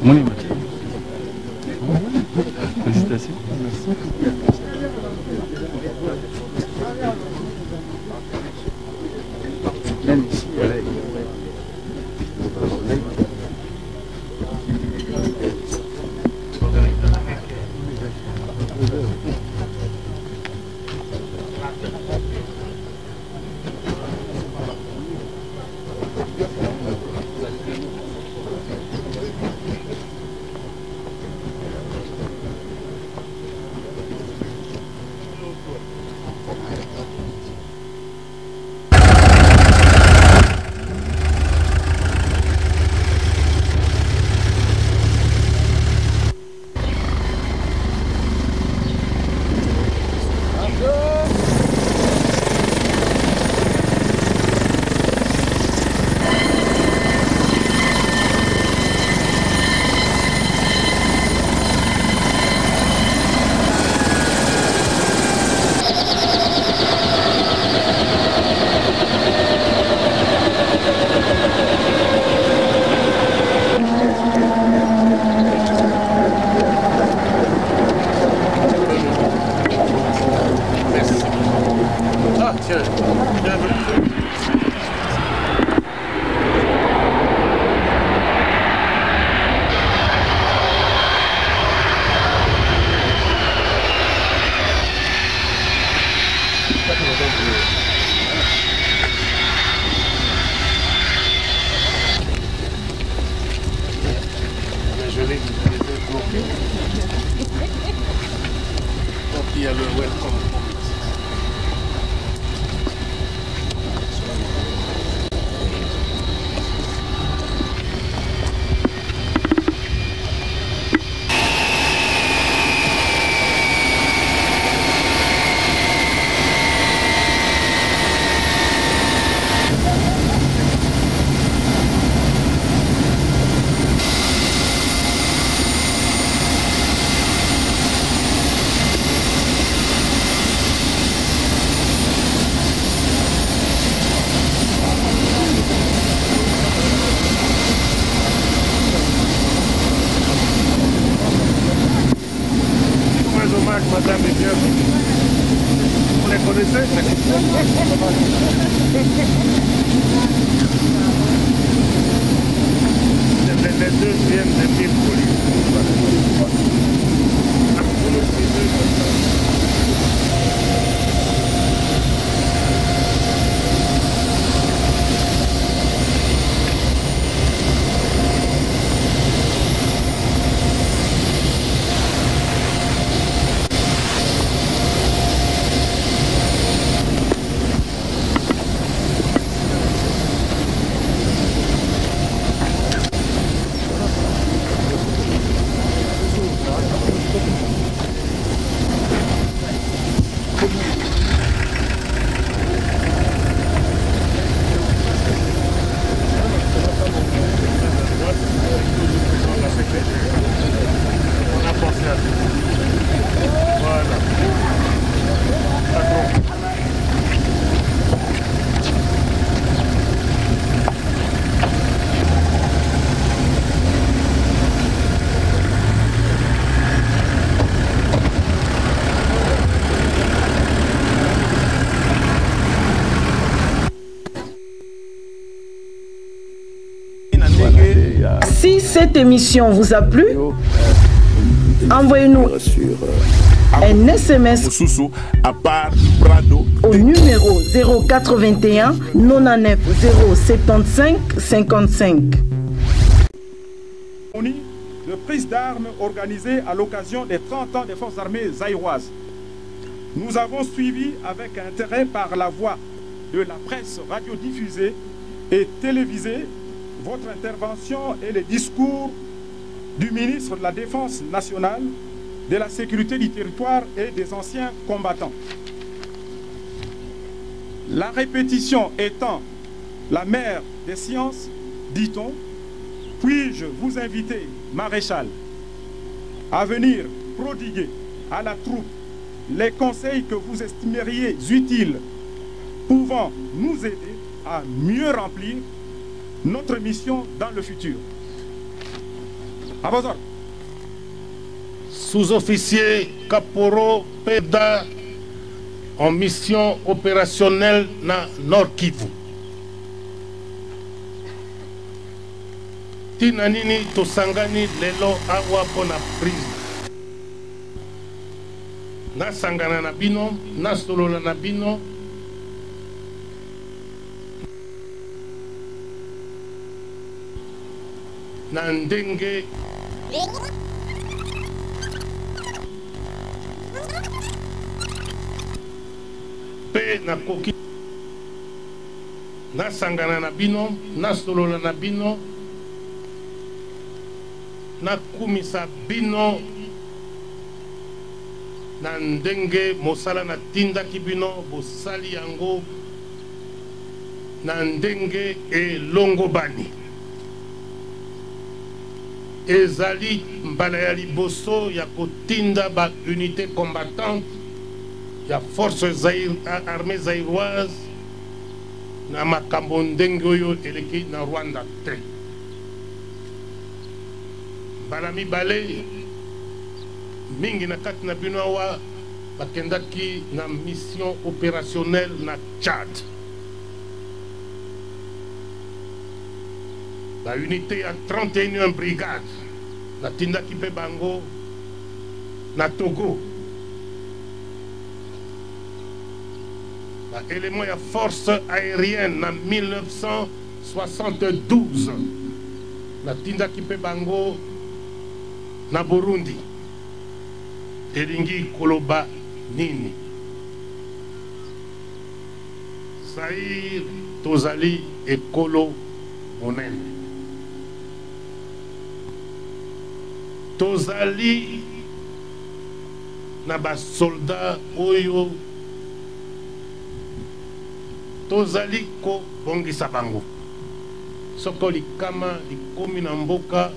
Monument. Félicitations. Il y a le welcome. Madame et bien, vous les connaissez? Les deux viennent de l'île Police. Si cette émission vous a plu, envoyez-nous un SMS au numéro 081 99 075 55. De prise d'armes organisée à l'occasion des 30 ans des forces armées zaïroises. Nous avons suivi avec intérêt par la voie de la presse radiodiffusée et télévisée votre intervention et les discours du ministre de la Défense nationale, de la sécurité du territoire et des anciens combattants. La répétition étant la mère des sciences, dit-on, puis-je vous inviter, maréchal, à venir prodiguer à la troupe les conseils que vous estimeriez utiles, pouvant nous aider à mieux remplir notre mission dans le futur. À vos ordres. Sous-officier Kaporo Peda en mission opérationnelle na Nord Kivu. Tina nini tosangani lelo awa pona prise. Na sangana na bino, na solola na bino. Na ndenge pe na koki na sangana na bino, na solola na bino, na kumisa bino na ndenge mosala na tindaki bino bosali yango na ndenge elongo bani. Ezali mbala ya liboso ya kotinda ba unité combattante ya forces armées zaïroises na makambo ndenge oyo eleki na Rwanda te. Mbala mibale mingi na kati na bino awa bakendaki na mission opérationnelle na Tchad. La unité ya 31e brigade na tindaki pe bango na Togo. La élément ya force aérienne na 1972 na tindaki pe bango na Burundi. Elingi koloba nini? Zaïre tozali ekolo monene. Tozali na ba soldat oyo tozali ko bongisa bango. Soko likama likomi na mboka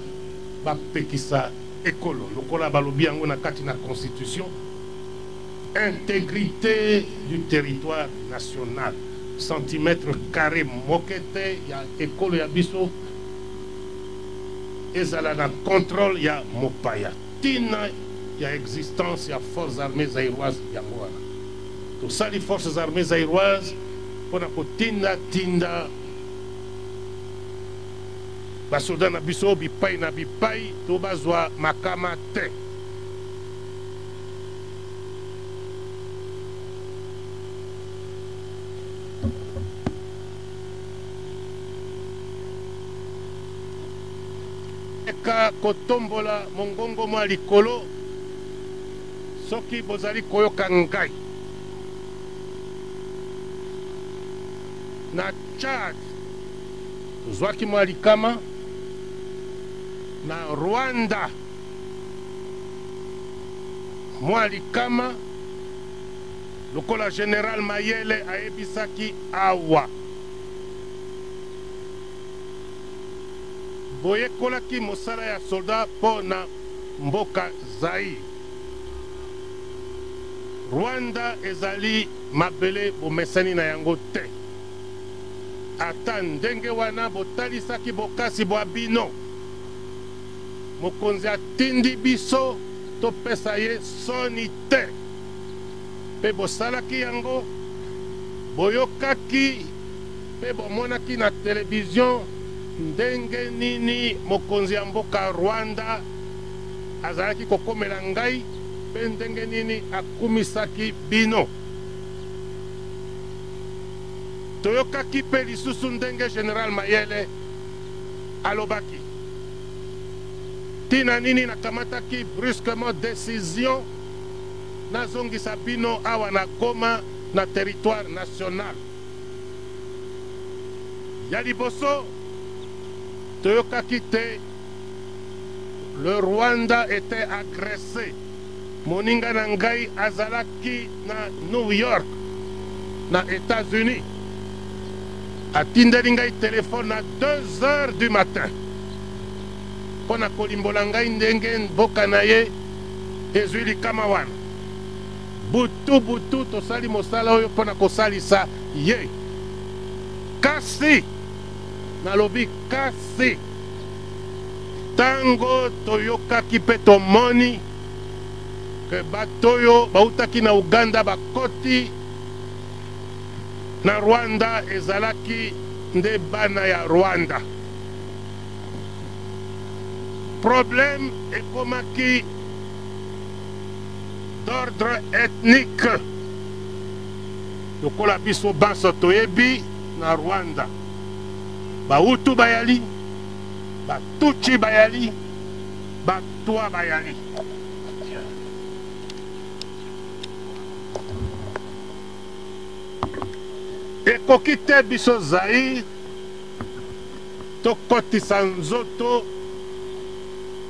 bapekisa ekolo lokola balobi yango na kati na constitution, intégrité du territoire national, centimètre carré mokete ya ekolo ya biso ezala na contrôle ya mopaya tina ya existence ya forces armées zaïroises yango wana. Tosali forces armées zaïroises pona kotinda tinda basoda na biso bipai na bipai to bazwa makama te. Eka kotombola mongongo mwa likolo soki bozali koyoka ngai. Na Tchad tozwaki mwa likama, na Rwanda mwa likama lokola General Mayele ayebisaki awa. Boyekolaki mosala ya soldat po na mboka Zaïre. Rwanda ezali mabele bomesani na yango te. Ata ndenge wana botalisaki bokasi bwa bino. Mokonzi atindi biso topesa ye soni te. Pe bosalaki yango, boyokaki, pe bomonaki na télévision ndenge nini mokonzi ya mboka Rwanda azalaki kokomela ngai pe ndenge nini akumisaki bino. Toyokaki pe lisusu ndenge Général Mayele alobaki. Tina nini nakamataki brusquement décision nazongisa bino awa na Goma na territoire national. Ya liboso toyokaki te le Rwanda était agressé. Moninga na ngai azalaki na New York na États-Unis. Atindeli ngai téléphone à 2 heures du matin. Pona kolimbola ngai ndenge mboka na ye ezwi likama wana. Butu tosali mosala oyo pona kosalisa ye. Kasi nalobi kasi tango toyokaki pe tomoni ke batoyo bautaki na Uganda bakoti na Rwanda ezalaki nde bana ya Rwanda. Problème ekomaki d'ordre ethnique. Lokola biso banso toyebi na Rwanda. Bahutu bayali, Batutsi bayali, Batwa bayali. Ekoki te biso Zaïre tokotisa nzoto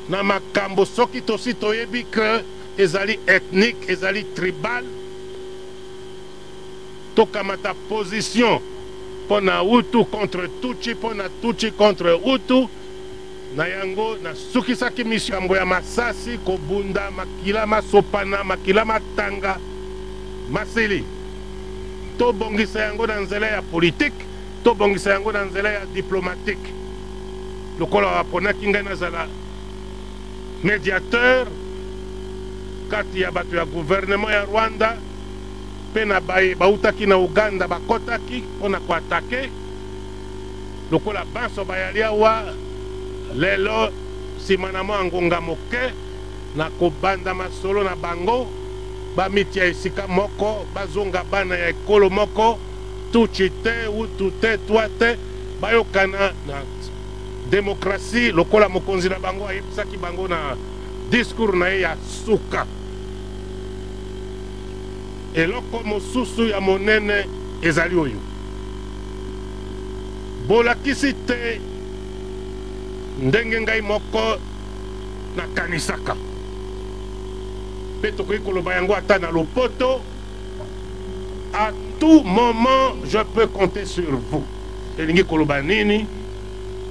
na makambo soki tosi toyebi ke ezali ethnique, ezali tribal. Tokamata position pona Hutu contre Tutsi, pona Tutsi contre Hutu. Na yango na sukisaki mishambo ya masasi kobunda makila masopana makila matanga masili. To bongisa yango na nzela ya politique, to bongisa yango na nzela ya diplomatique. Lokola waponaki ngai nazala médiateur kati ya bato ya gouvernement ya Rwanda pe na bautaki na Uganda bakotaki mpona koatake. Lokola banso bayali awa lelo nsima na mwa ngonga moke na kobanda masolo na bango bamitia esika moko bazonga bana ya ekolo moko Tutsi te Hutu te Twa te bayokana na démocratie lokola mokonzi na bango ayebisaki bango na discours na ye ya suka. Eloko mosusu ya monene ezali oyo bolakisi te ndenge ngai moko nakanisaka pe tokoki koloba yango ata na lopoto. À tout moment je peux compter sur vous. Elingi koloba nini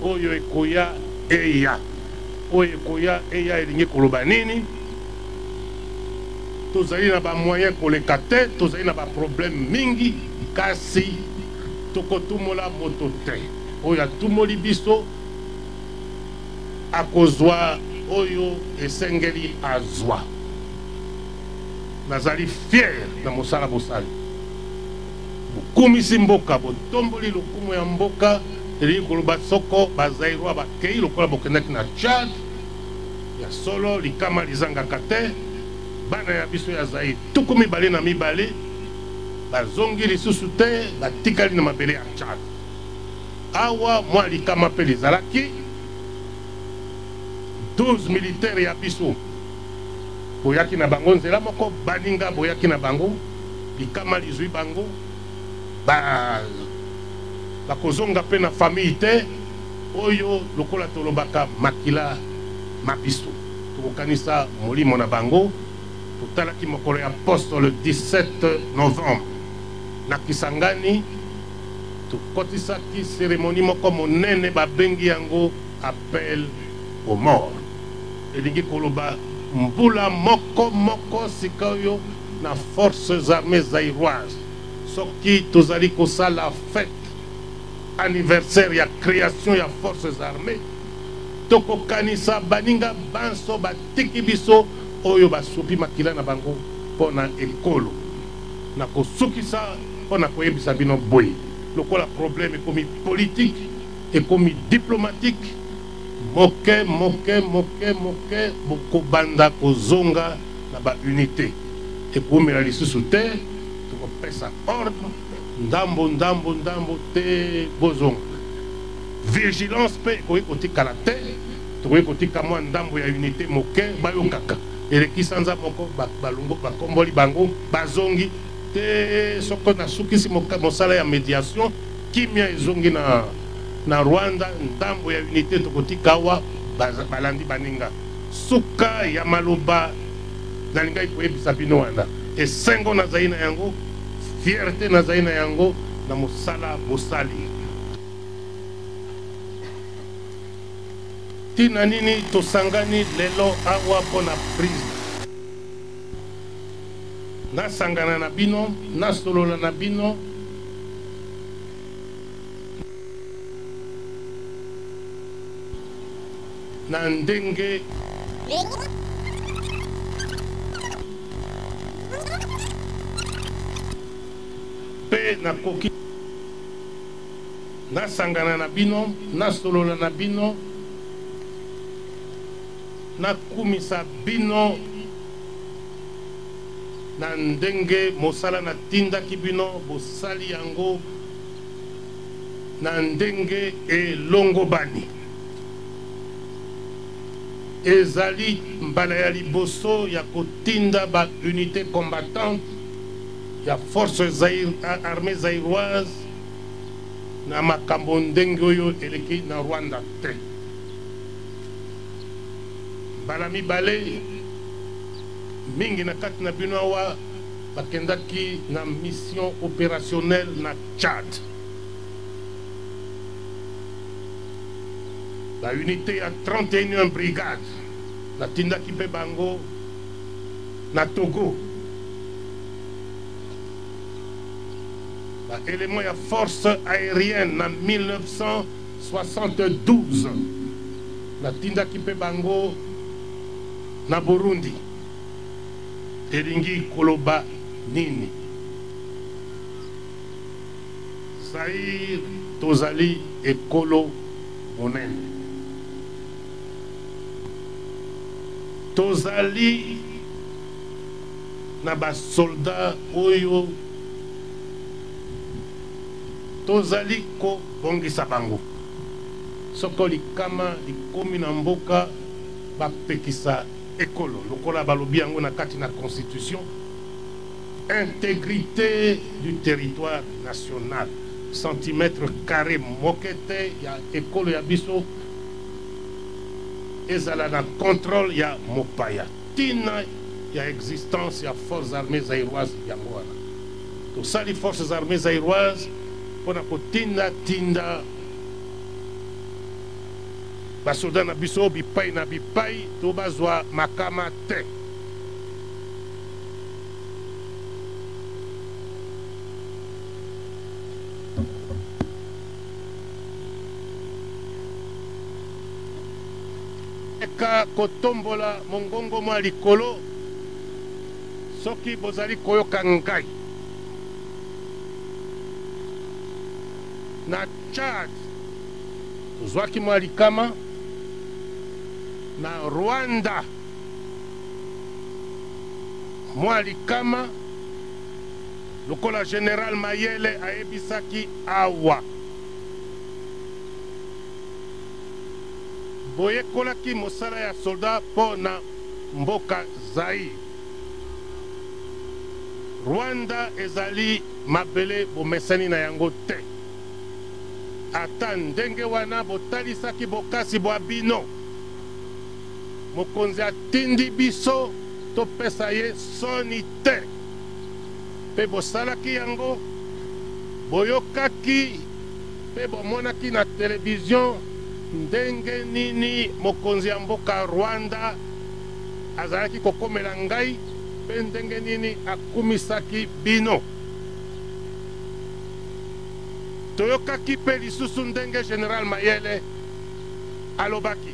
oyo ekoya eya, oyo ekoya eya elingi koloba nini. Tozali na ba moyen koleka te, tozali na ba problème mingi kasi tokotumola moto te. Oyo atumoli biso akozwa oyo esengeli azwa. Nazali fier na mosala bosali. Bukumisi mboka botomboli lokumu ya mboka elingi koloba soko bazairwa bakei lokola bokendaki na Tchad ya solo likama lizangaka te. Bana ya biso ya Zaïre tuku mibale na mibale bazongi lisusu te batikali na mabele ya Tchad. Awa mwa likama pe lizalaki 12 militaires ya biso boyaki na bango nzela moko baninga boyaki na bango likama lizwi bango bakozonga pe na famille te oyo lokola tolobaka makila mabiso tokokanisa molimo na bango. Totalaki mokolo ya poste le 17 novembre na Kisangani tokotisaki cérémonie moko monene babengi yango appel aux morts. Elingi koloba mbula moko moko sikoyo na forces armées zaïroises soki tozali kosala fête anniversaire ya création ya forces armées tokokanisa baninga banso batiki biso oyo basupi makila na bango pona ekolo na kosukisa pona koyebisa bino boye lokola problème ekomi politique ekomi diplomatique moke bokobanda kozonga na ba unité ekomela lisusu te tokopesa ordre ndambo te bozonga vigilance pe ekoki kotikala te tokoki kotika mwa ndambo ya unité moke bayokaka eleki sanza moko balongo bakomboli bango bazongi te soko nasukisi mosala ya médiation kimia ezongi na Rwanda ndambo ya unité tokotika awa balandi baninga suka ya maloba nalingai koyebisa bino wana esengo nazali na yango fierté nazali na yango na mosala bosali tina nini tosangani lelo awa mpona prise nasangana na bino nasolola na bino na ndenge pe nakoki nasangana na bino nasolola na bino nakumisa bino na ndenge mosala natindaki bino bosali yango na ndenge elongobani ezali mbala ya liboso ya kotinda ba unité combattante ya force armée zaïroise na makambo ndenge oyo eleki na Rwanda te mbala mibale mingi na kati na bino awa bakendaki na mission opérationnelle na Tchad la unité ya 31e brigade natindaki mpe bango na Togo ba élément ya force aérienne na 1972 natindaki mpe bango na Burundi elingi koloba nini Zaïre tozali ekolo monene tozali na basoldat oyo tozali kobongisa bango soko likama likomi na mboka bapekisa ekolo lokola balobi yango na kati na constitution intégrité du territoire national centimètre carré mokete ya ekolo ya biso ezala na contrôle ya mopaya tina ya existence ya forces armées zaïroises yango wana tosali forces armées zaïroises mpona kotinda basoda na biso bipai na bipai to bazwa makama te eka kotombola mongongo mwa likolo soki bozali koyoka ngai na Tchad tozwaki mwa likama na Rwanda mwa likama lokola Général Mayele ayebisaki awa boyekolaki mosala ya soldat mpo na mboka Zaïre Rwanda ezali mabele bomesani na yango te ata ndenge wana botalisaki bokasi bwa bino mokonzi atindi biso topesa ye soni te mpe bosalaki yango boyokaki mpe bomonaki na televizio ndenge nini mokonzi ya mboka Rwanda azalaki kokomela ngai mpe ndenge nini akumisaki bino toyokaki mpe lisusu ndenge Général Mayele alobaki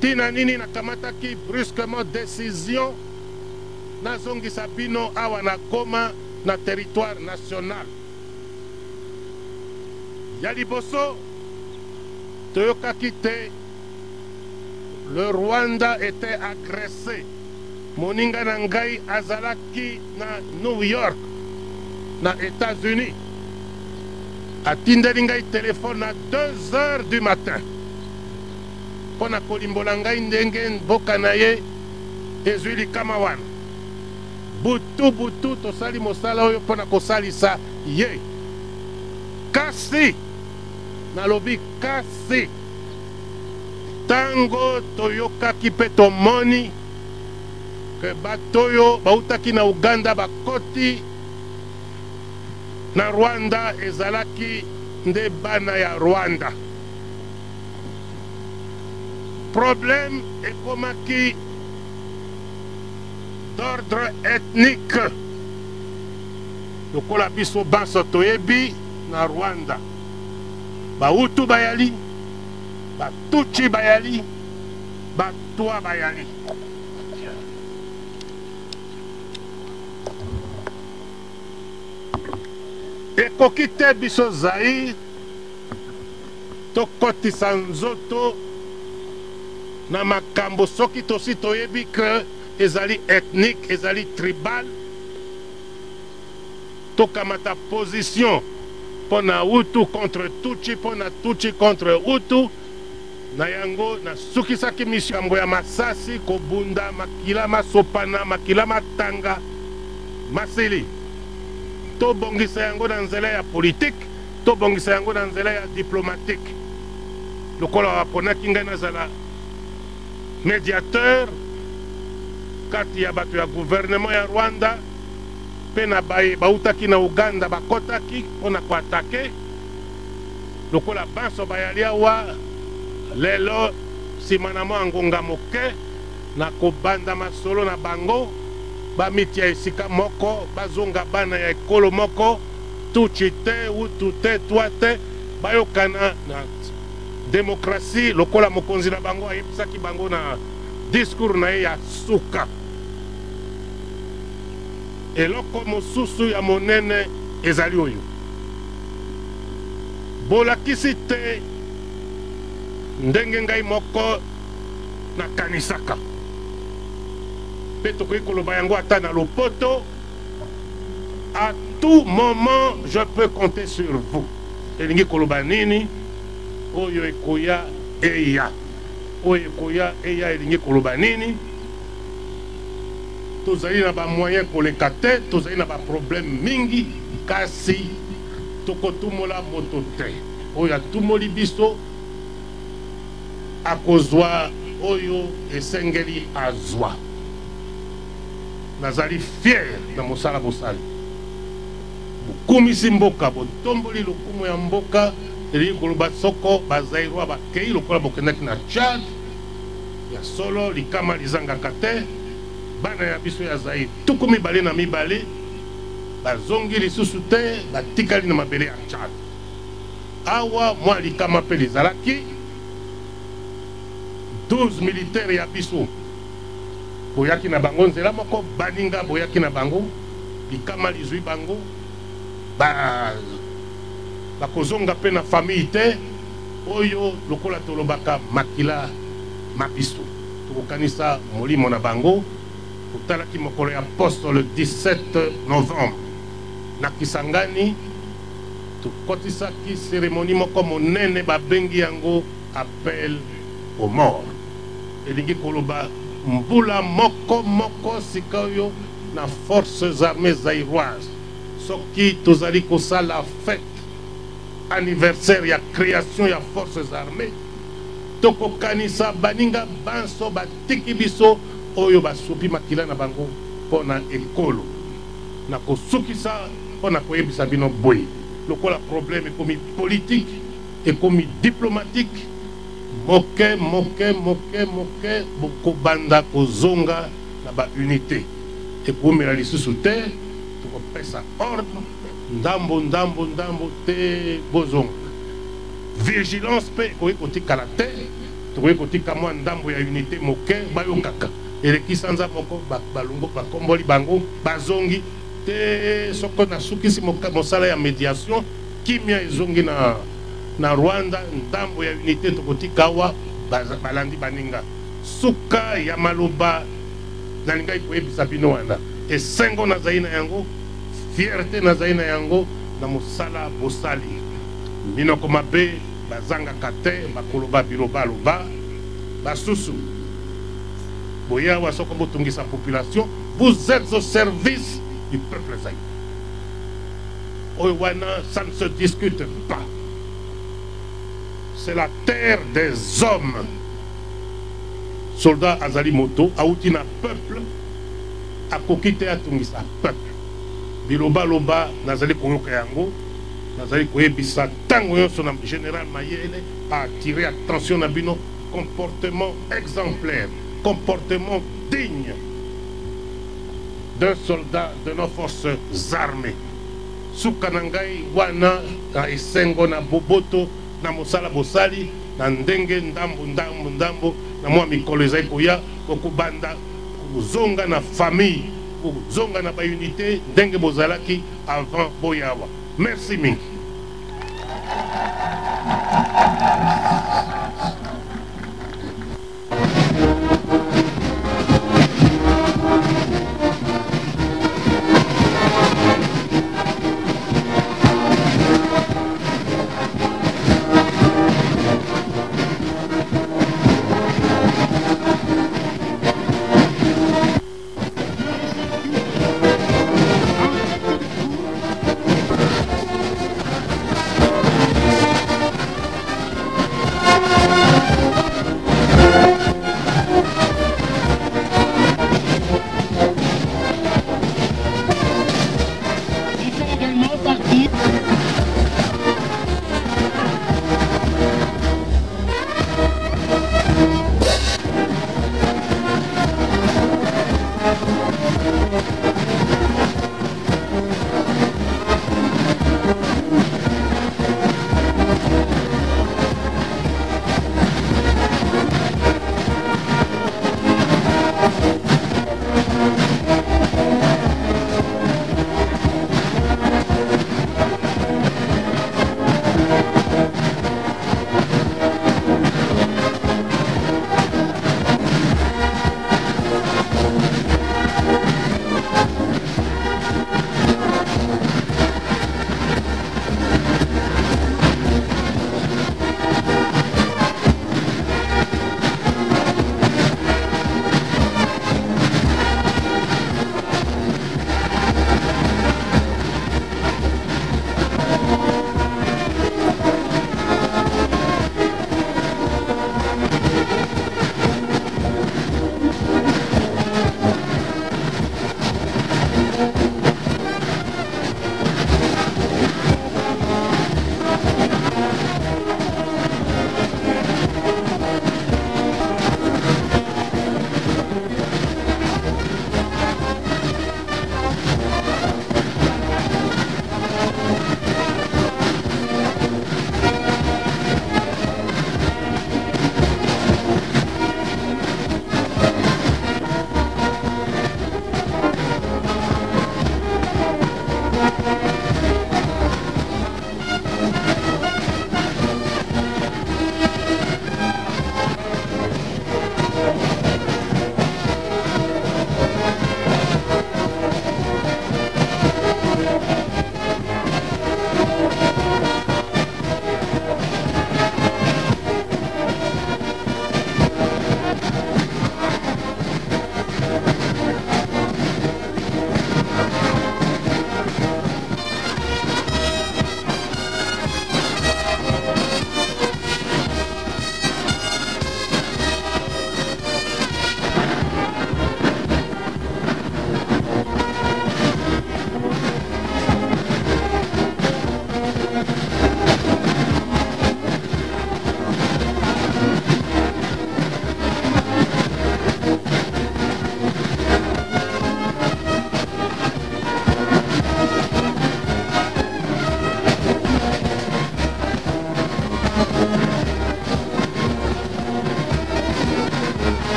tina nini nakamataki brusquement décision nazongisa bino awa na Goma na territoire national ya liboso toyokaki te le Rwanda était agressé. Moninga na ngai azalaki na New York na États-Unis. Atindeli ngai téléphone à 2 heures du matin. Pona kolimbola ngai ndenge mboka na ye ezwi likama wana. Butu tosali mosala oyo pona kosalisa ye. Kasi nalobi kasi tango toyokaki pe tomoni ke batoyo bautaki na Uganda bakoti na Rwanda ezalaki nde bana ya Rwanda. Problème ekomaki d'ordre ethnique. Lokola biso banso toyebi na Rwanda. Bautu bayali, Batuchi bayali, Batwa bayali. Ekoki te biso Zaïre tokotisa nzoto na makambo soki tosi toyebi ke ezali ethnique, ezali tribal. Tokamata position pona Hutu contre Tutsi, pona Tutsi contre Hutu. Na yango na sukisaki mishambo ya Masasi kobunda makila masopana makila matanga masili. To bongisa yango na nzela ya politique, to bongisa yango na nzela ya diplomatique. Lokola waponaki ngai nazala médiateur kati ya bato ya gouvernement ya Rwanda pe na bautaki na Uganda bakotaki mpona koatake. Lokola banso bayali awa lelo nsima na mwa ngonga moke na kobanda masolo na bango bamiti ya esika moko bazonga bana ya ekolo moko Tutsi te Hutu te Twa te bayokana na démocratie lokola mokonzi na bango ayebisaki bango na discours na ye ya suka. Eloko mosusu ya monene ezali oyo bolakisi te ndenge ngai moko nakanisaka pe tokoki koloba yango ata na lopoto. À tout moment je peux compter sur vous. Elingi koloba nini oyo ekoya eya, oyo ekoya eya elingi koloba nini. Tozali na ba moyen koleka te, tozali na ba problème mingi kasi tokotumola moto te. Oyo atumoli biso akozwa oyo esengeli azwa. Nazali fier na mosala bosali. Bukumisi mboka botomboli lokumu ya mboka elingi koloba soko bazairwa bakei lokola bokendaki na Tchad ya solo likama lizangaka te. Bana ya biso ya Zaïre tuku mibale na mibale bazongi lisusu te batikali na mabele ya Tchad. Awa mwa likama pe lizalaki 12 militaires ya biso boyaki na bango nzela moko baninga boyaki na bango likama lizwi bango bakozonga pe na famille te oyo lokola tolobaka makila mabiso tokokanisa molimo na bango. Totalaki mokolo ya poste le 17 novembre na Kisangani tokotisaki cérémonie moko monene babengi yango appel aux morts. Elingi koloba mbula moko moko sika oyo na forces armées zaïroises soki tozali kosala fête anniversaire ya création ya forces armées tokokanisa baninga banso batiki biso oyo basupi makila na bango pona ekolo na kosukisa pona koyebisa bino boye lokola problème ekomi politique ekomi diplomatique moke bokobanda kozonga na ba unité ekomela lisusu te tokopesa ordre ndambo te bozonga. Vigilance pe ekoki kotikala te tokoki kotika mwa ndambo ya unité moke bayokaka eleki sanza moko balongo bakomboli bango bazongi te soko na sukisi mosala ya médiation kimia ezongi na na Rwanda ndambo ya unité tokotika balandi baninga suka ya maloba nalingai koyebisa bino wana esengo nazali na yango fierté nazali na yango na mosala bosali minoko mabe bazangaka te bakoloba biloba loba basusu boyawa soko botungisa population, vous êtes au service du peuple zaïre. Oiwana, ça ne se discute pas. C'est la terre des hommes. Soldats Azali Moto, Aoutina peuple, a kokite atungisa peuple. Biloba loba, Nazali Koyoka Yango, Nazali Koyebisa, Tango son général Mayele a attiré attention à Bino, comportement exemplaire, comportement digne d'un soldat de nos forces armées. Sukanangai wana na esengo na boboto na mosala bosali na ndenge ndambo na mwa mikolo ezali koya kokubanda kozonga na famille kozonga na baunité ndenge bozalaki avant boyawa. Merci mingi.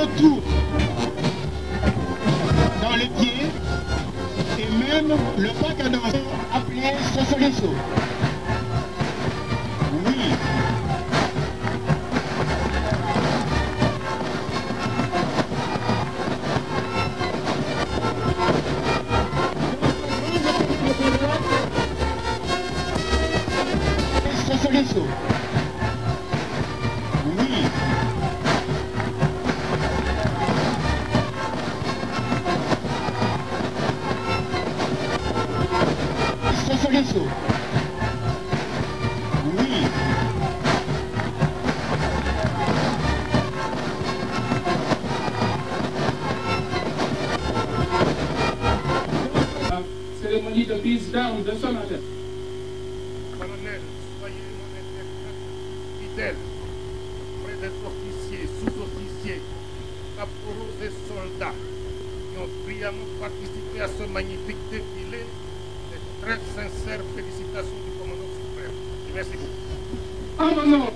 2 tours dans les pieds et même le bac à danser appelé Sosoliso. Oui. Sosoliso. Oui. Sosoliso. Oui. Cérémonie de bise down de Sonata. Colonel, soyez mon interprète fidèle auprès des officiers, sous-officiers, caporaux et soldats qui ont brillamment participé à ce magnifique défilé. Des très sincères félicitations du commandant suprême. Et merci beaucoup. En mon nom.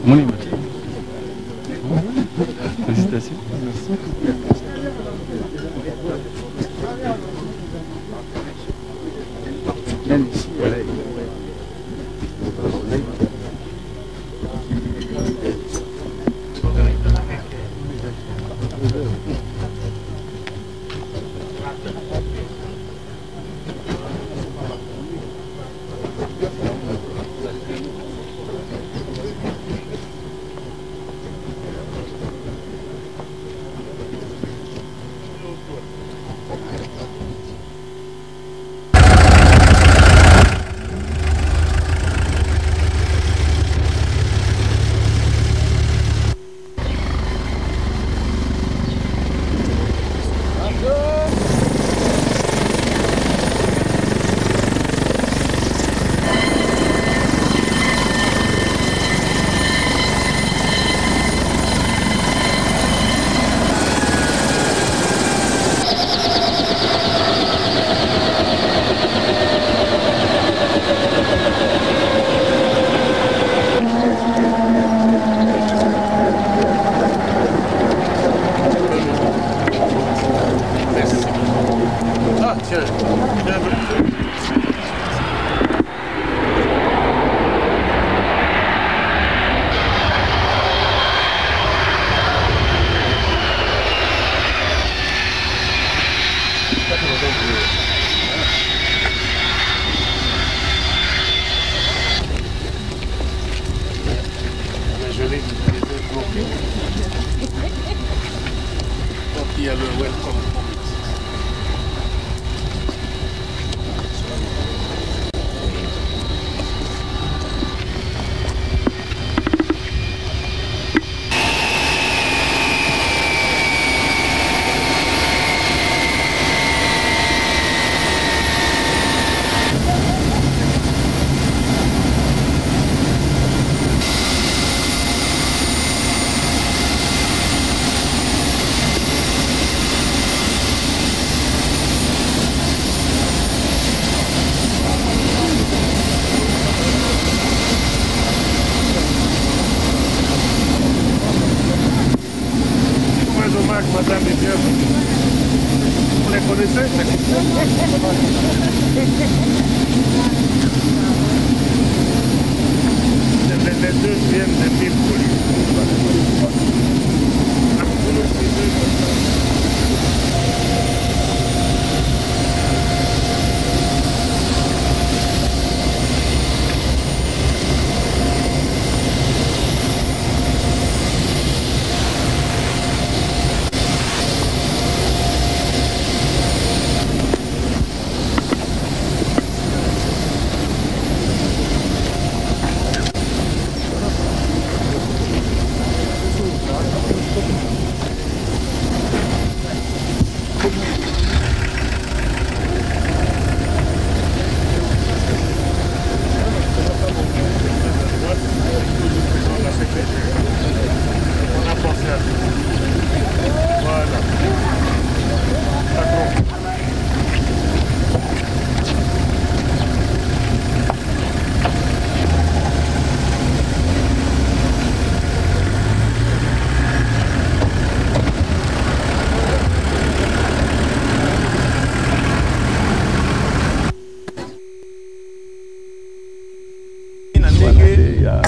Monument. Félicitations.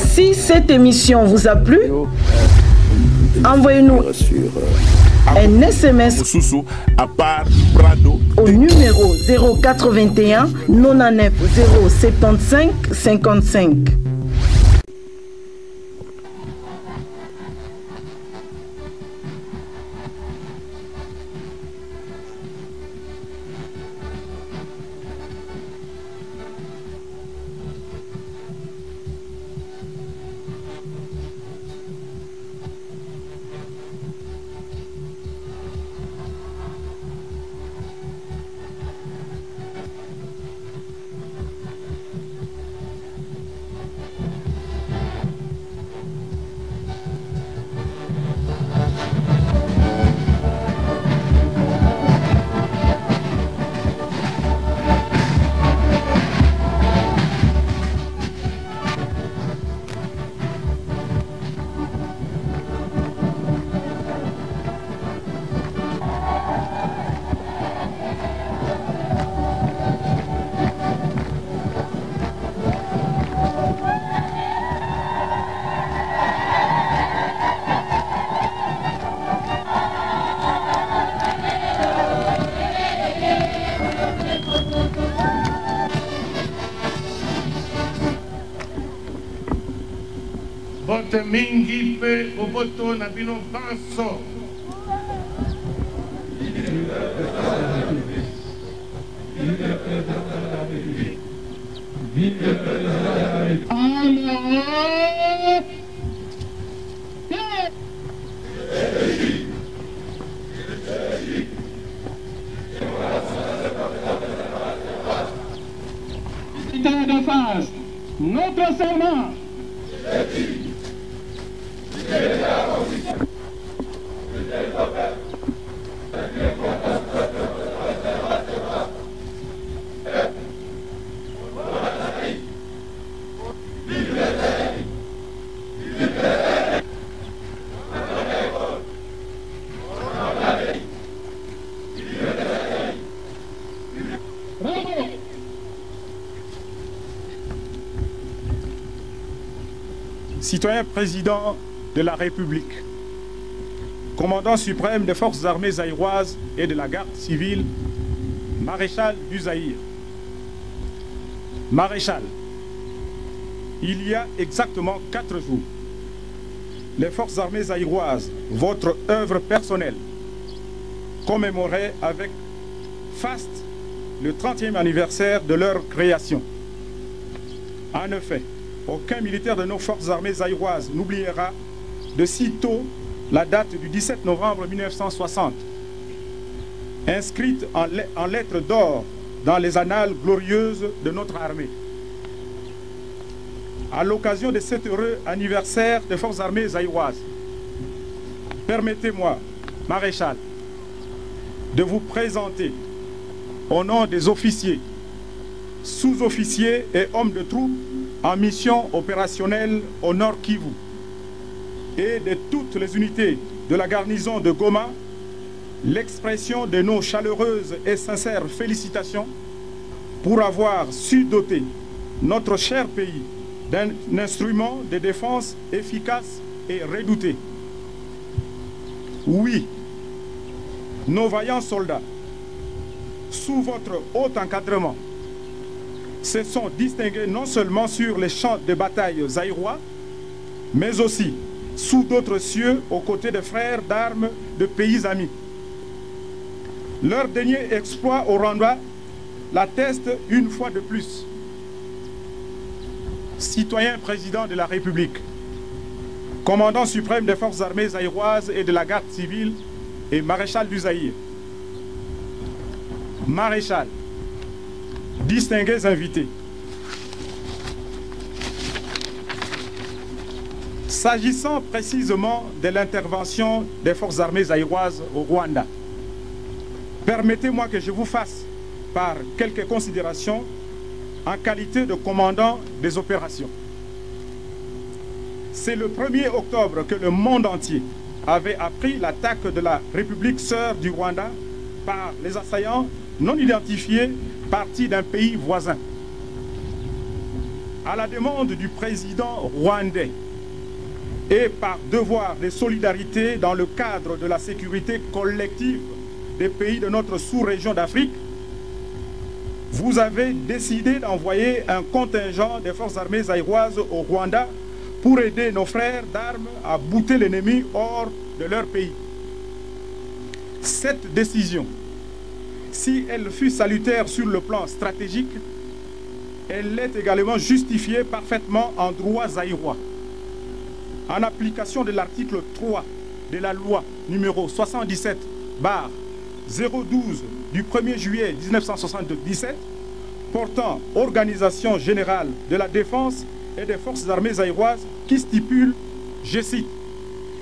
Si cette émission vous a plu, envoyez-nous un SMS au numéro 081 99 075 55. bote mingi pe boboto na bino panso. De face, notre serment. Citoyen président de la République, commandant suprême des forces armées zaïroises et de la garde civile, maréchal du Zaïre. Maréchal, il y a exactement 4 jours, les forces armées zaïroises, votre œuvre personnelle, commémoraient avec faste le 30e anniversaire de leur création. En effet, aucun militaire de nos forces armées zaïroises n'oubliera de sitôt la date du 17 novembre 1960, inscrite en lettres d'or dans les annales glorieuses de notre armée. À l'occasion de cet heureux anniversaire des forces armées zaïroises, permettez-moi, maréchal, de vous présenter au nom des officiers, sous-officiers et hommes de troupes en mission opérationnelle au Nord Kivu et de toutes les unités de la garnison de Goma, l'expression de nos chaleureuses et sincères félicitations pour avoir su doter notre cher pays d'un instrument de défense efficace et redouté. Oui, nos vaillants soldats, sous votre haut encadrement, se sont distingués non seulement sur les champs de bataille zaïrois, mais aussi sous d'autres cieux aux côtés des frères d'armes de pays amis. Leur dernier exploit au Rwanda l'atteste une fois de plus. Citoyen président de la République, commandant suprême des forces armées zaïroises et de la garde civile et maréchal du Zaïre. Maréchal, distingués invités, s'agissant précisément de l'intervention des forces armées zaïroises au Rwanda, permettez-moi que je vous fasse part quelques considérations en qualité de commandant des opérations. C'est le 1er octobre que le monde entier avait appris l'attaque de la République sœur du Rwanda par les assaillants non identifiés partis d'un pays voisin. à la demande du président rwandais et par devoir de solidarité dans le cadre de la sécurité collective des pays de notre sous-région d'Afrique, vous avez décidé d'envoyer un contingent des forces armées zaïroises au Rwanda pour aider nos frères d'armes à bouter l'ennemi hors de leur pays. Cette décision, si elle fut salutaire sur le plan stratégique, elle est également justifiée parfaitement en droit zaïrois. En application de l'article 3 de la loi numéro 77/012 du 1er juillet 1977 portant organisation générale de la défense et des forces armées zaïroises qui stipule, je cite,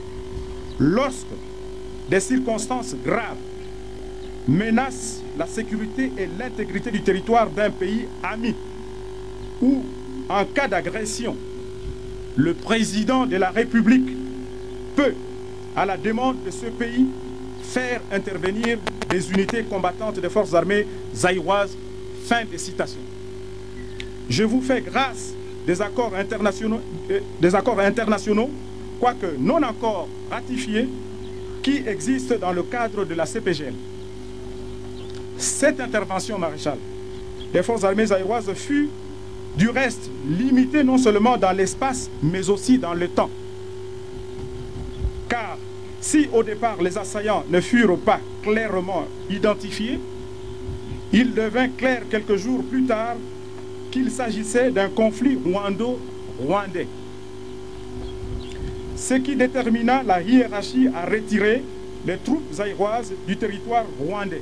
« Lorsque des circonstances graves menacent la sécurité et l'intégrité du territoire d'un pays ami ou en cas d'agression, le président de la République peut, à la demande de ce pays, faire intervenir des unités combattantes des forces armées zaïroises. » Fin de citation. Je vous fais grâce des accords internationaux, quoique non encore ratifiés, qui existent dans le cadre de la CPGL. Cette intervention, maréchal, des forces armées zaïroises fut du reste limitée non seulement dans l'espace, mais aussi dans le temps. Car si au départ les assaillants ne furent pas clairement identifiés, il devint clair quelques jours plus tard qu'il s'agissait d'un conflit rwando-rwandais. Ce qui détermina la hiérarchie à retirer les troupes zaïroises du territoire rwandais,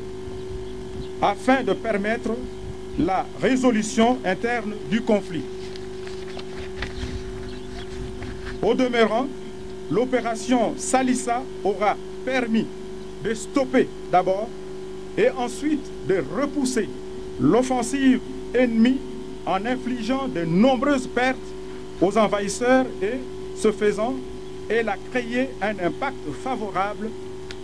afin de permettre la résolution interne du conflit. Au demeurant, l'opération Salissa aura permis de stopper d'abord et ensuite de repousser l'offensive ennemie en infligeant de nombreuses pertes aux envahisseurs et, ce faisant, elle a créé un impact favorable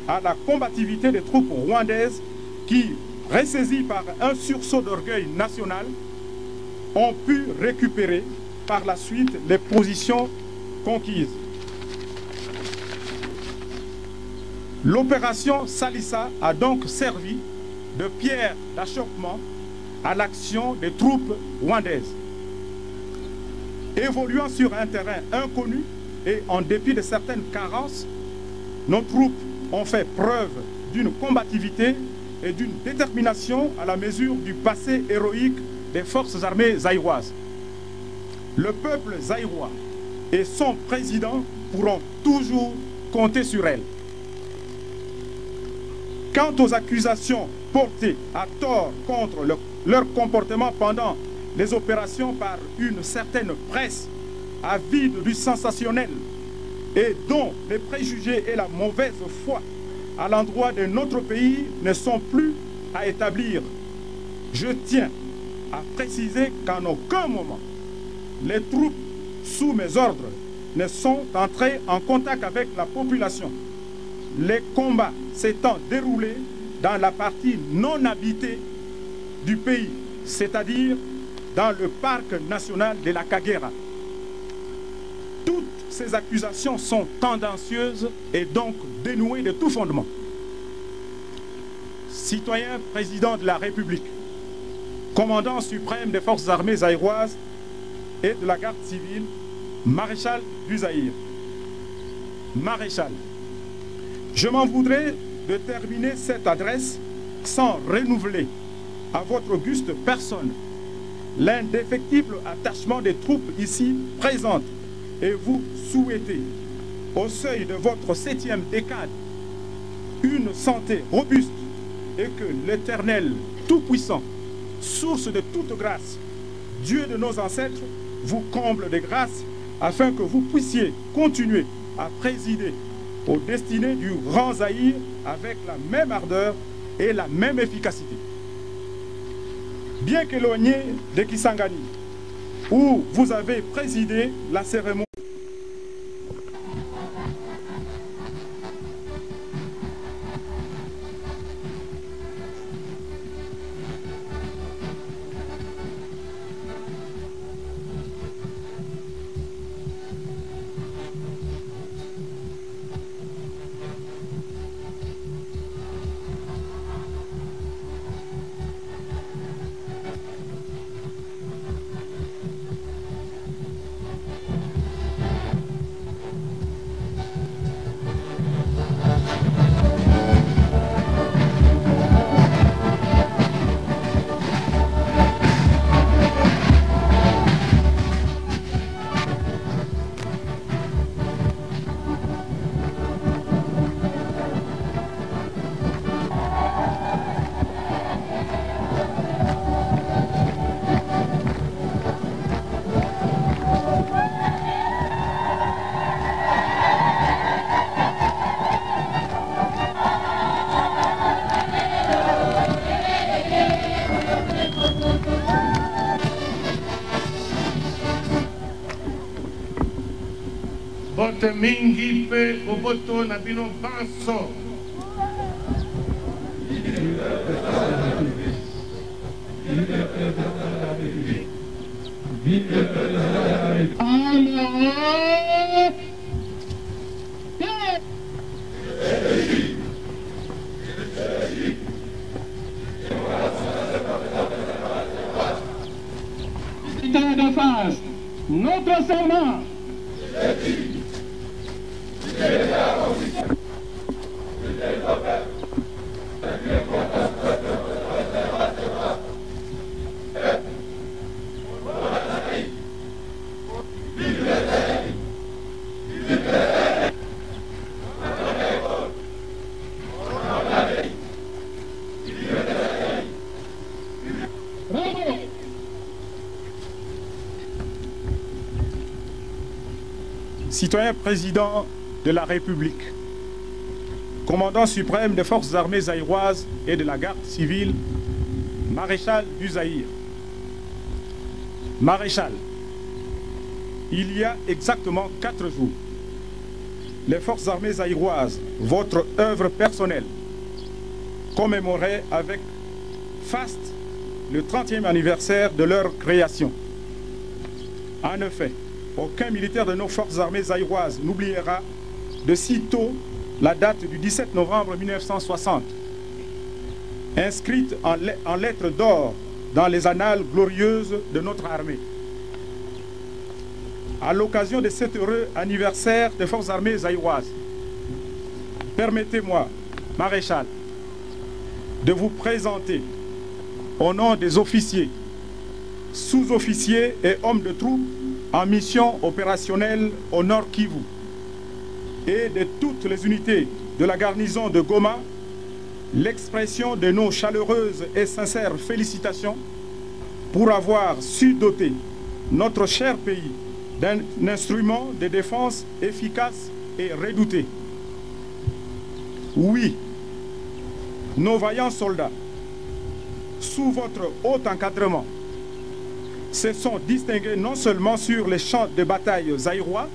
à la combativité des troupes rwandaises qui, ressaisies par un sursaut d'orgueil national, ont pu récupérer par la suite les positions conquises. L'opération Salissa a donc servi de pierre d'achoppement à l'action des troupes rwandaises. Évoluant sur un terrain inconnu et en dépit de certaines carences, nos troupes ont fait preuve d'une combativité et d'une détermination à la mesure du passé héroïque des forces armées zaïroises. Le peuple zaïrois et son président pourront toujours compter sur elles. Quant aux accusations portées à tort contre leur comportement pendant les opérations par une certaine presse avide du sensationnel et dont les préjugés et la mauvaise foi à l'endroit de notre pays ne sont plus à établir, je tiens à préciser qu'en aucun moment les troupes sous mes ordres ne sont entrées en contact avec la population. Les combats s'étant déroulés dans la partie non habitée du pays, c'est-à-dire dans le parc national de la Kagera. Toutes ces accusations sont tendancieuses et donc dénuées de tout fondement. Citoyen président de la République, commandant suprême des forces armées zaïroises et de la garde civile, maréchal du Zaïre. Maréchal, je m'en voudrais de terminer cette adresse sans renouveler à votre auguste personne l'indéfectible attachement des troupes ici présentes et vous souhaiter, au seuil de votre 7e décade, une santé robuste et que l'Éternel Tout-Puissant, source de toute grâce, Dieu de nos ancêtres, vous comble de grâce afin que vous puissiez continuer à présider aux destinées du grand Zaïre avec la même ardeur et la même efficacité. Bien qu'éloigné de Kisangani, où vous avez présidé la cérémonie, bote mingi pe boboto na bino panso. De face, notre serment. Citoyen président de la République, commandant suprême des forces armées zaïroises et de la garde civile, maréchal du Zaïre. Maréchal, il y a exactement 4 jours, les forces armées zaïroises, votre œuvre personnelle, commémoraient avec faste le 30e anniversaire de leur création. En effet, aucun militaire de nos forces armées zaïroises n'oubliera de sitôt la date du 17 novembre 1960, inscrite en lettres d'or dans les annales glorieuses de notre armée. À l'occasion de cet heureux anniversaire des forces armées zaïroises, permettez-moi, maréchal, de vous présenter au nom des officiers, sous-officiers et hommes de troupes en mission opérationnelle au Nord Kivu et de toutes les unités de la garnison de Goma, l'expression de nos chaleureuses et sincères félicitations pour avoir su doter notre cher pays d'un instrument de défense efficace et redouté. Oui, nos vaillants soldats, sous votre haut encadrement, se sont distingués non seulement sur les champs de bataille zaïrois,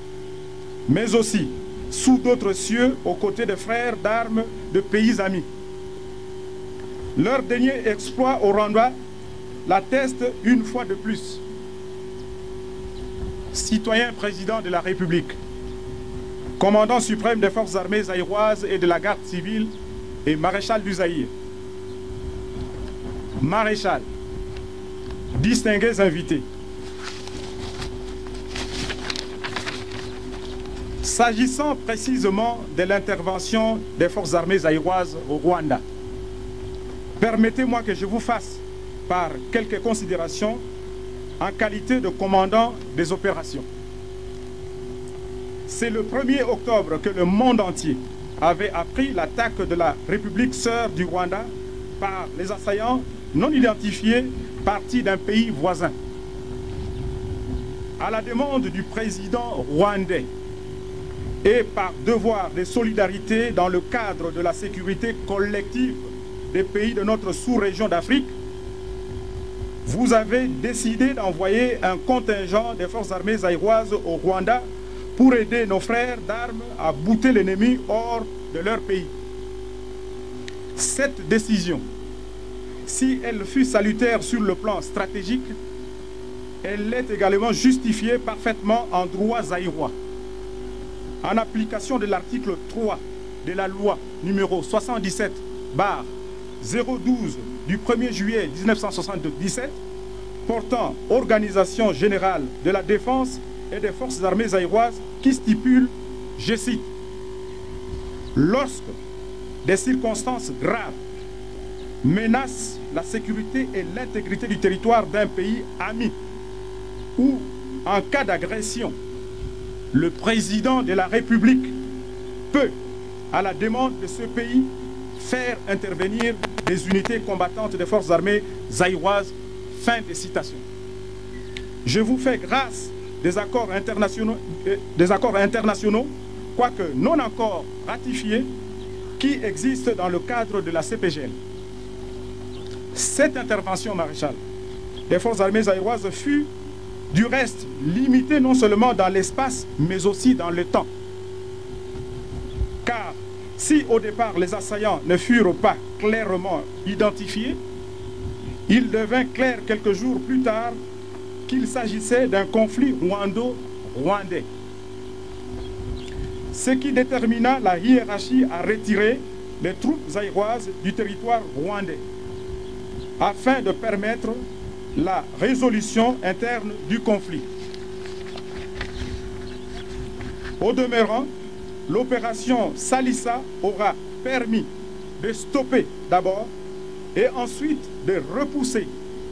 mais aussi sous d'autres cieux aux côtés des frères d'armes de pays amis. Leur dernier exploit au Rwanda l'atteste une fois de plus. Citoyen président de la République, commandant suprême des forces armées zaïroises et de la garde civile et maréchal du Zaïre. Maréchal, distingués invités, s'agissant précisément de l'intervention des forces armées zaïroises au Rwanda, permettez-moi que je vous fasse part quelques considérations en qualité de commandant des opérations. C'est le 1er octobre que le monde entier avait appris l'attaque de la République sœur du Rwanda par les assaillants non identifiés partis d'un pays voisin. À la demande du président rwandais et par devoir de solidarité dans le cadre de la sécurité collective des pays de notre sous-région d'Afrique, vous avez décidé d'envoyer un contingent des forces armées zaïroises au Rwanda pour aider nos frères d'armes à bouter l'ennemi hors de leur pays. Cette décision, si elle fut salutaire sur le plan stratégique, elle est également justifiée parfaitement en droit zaïrois. En application de l'article 3 de la loi numéro 77/012 du 1er juillet 1977 portant organisation générale de la défense et des forces armées zaïroises qui stipule, je cite, « Lorsque des circonstances graves menacent la sécurité et l'intégrité du territoire d'un pays ami ou en cas d'agression, le président de la République peut, à la demande de ce pays, faire intervenir des unités combattantes des forces armées zaïroises. » Fin de citation. Je vous fais grâce des accords internationaux, quoique non encore ratifiés, qui existent dans le cadre de la CPGL. Cette intervention, maréchal, des forces armées zaïroises fut du reste limité non seulement dans l'espace, mais aussi dans le temps. Car si au départ les assaillants ne furent pas clairement identifiés, il devint clair quelques jours plus tard qu'il s'agissait d'un conflit rwando-rwandais. Ce qui détermina la hiérarchie à retirer les troupes zaïroises du territoire rwandais, afin de permettre la résolution interne du conflit. Au demeurant, l'opération Salissa aura permis de stopper d'abord et ensuite de repousser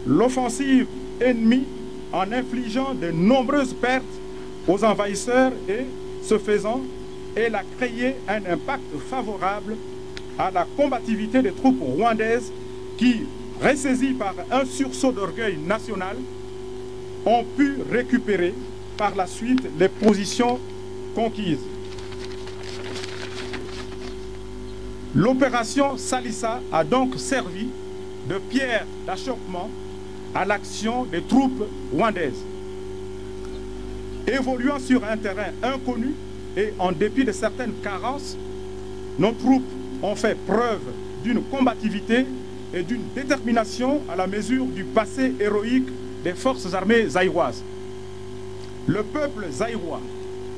l'offensive ennemie en infligeant de nombreuses pertes aux envahisseurs et, ce faisant, elle a créé un impact favorable à la combativité des troupes rwandaises qui, ressaisies par un sursaut d'orgueil national, ont pu récupérer par la suite les positions conquises. L'opération Salissa a donc servi de pierre d'achoppement à l'action des troupes rwandaises. Évoluant sur un terrain inconnu et en dépit de certaines carences, nos troupes ont fait preuve d'une combativité et d'une détermination à la mesure du passé héroïque des forces armées zaïroises. Le peuple zaïrois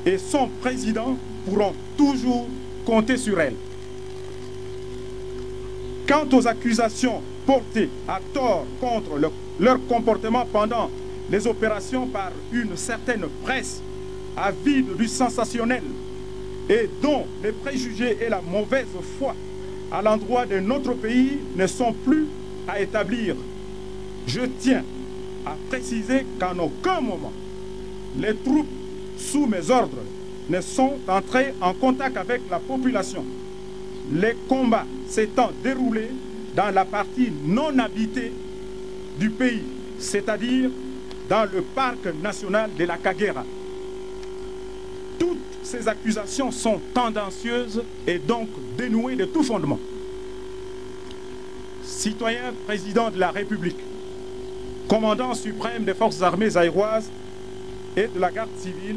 et son président pourront toujours compter sur elles. Quant aux accusations portées à tort contre leur comportement pendant les opérations par une certaine presse avide du sensationnel et dont les préjugés et la mauvaise foi à l'endroit de notre pays ne sont plus à établir, je tiens à préciser qu'en aucun moment les troupes sous mes ordres ne sont entrées en contact avec la population. Les combats s'étant déroulés dans la partie non habitée du pays, c'est-à-dire dans le parc national de la Kagera. Toutes ces accusations sont tendancieuses et donc dénuées de tout fondement. Citoyen président de la République, commandant suprême des forces armées zaïroises et de la garde civile,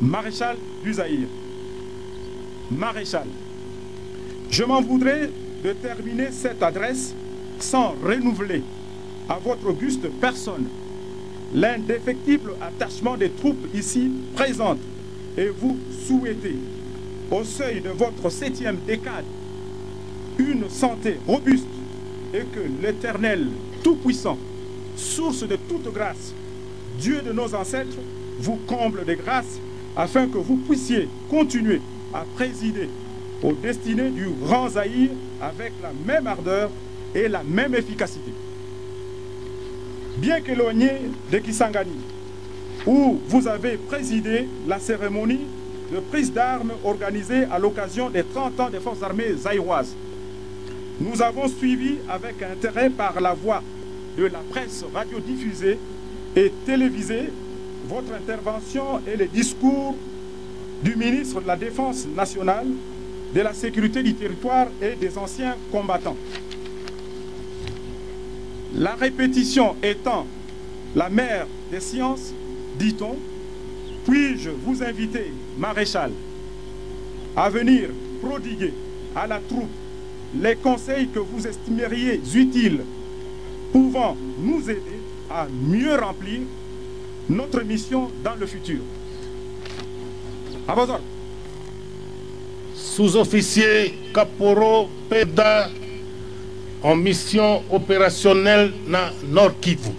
maréchal du Zaïre. Maréchal, je m'en voudrais de terminer cette adresse sans renouveler à votre auguste personne l'indéfectible attachement des troupes ici présentes et vous souhaiter, au seuil de votre 7e décade, une santé robuste et que l'Éternel Tout-Puissant, source de toute grâce, Dieu de nos ancêtres, vous comble de grâce afin que vous puissiez continuer à présider aux destinées du Grand Zaïre avec la même ardeur et la même efficacité. Bien qu'éloigné de Kisangani, où vous avez présidé la cérémonie de prise d'armes organisée à l'occasion des 30 ans des forces armées zaïroises, nous avons suivi avec intérêt par la voie de la presse radiodiffusée et télévisée votre intervention et les discours du ministre de la Défense nationale, de la sécurité du territoire et des anciens combattants. La répétition étant la mère des sciences, dit-on, puis-je vous inviter, maréchal, à venir prodiguer à la troupe les conseils que vous estimeriez utiles, pouvant nous aider à mieux remplir notre mission dans le futur. À vos ordres. Sous-officier Kaporo Peda en mission opérationnelle na Nord Kivu.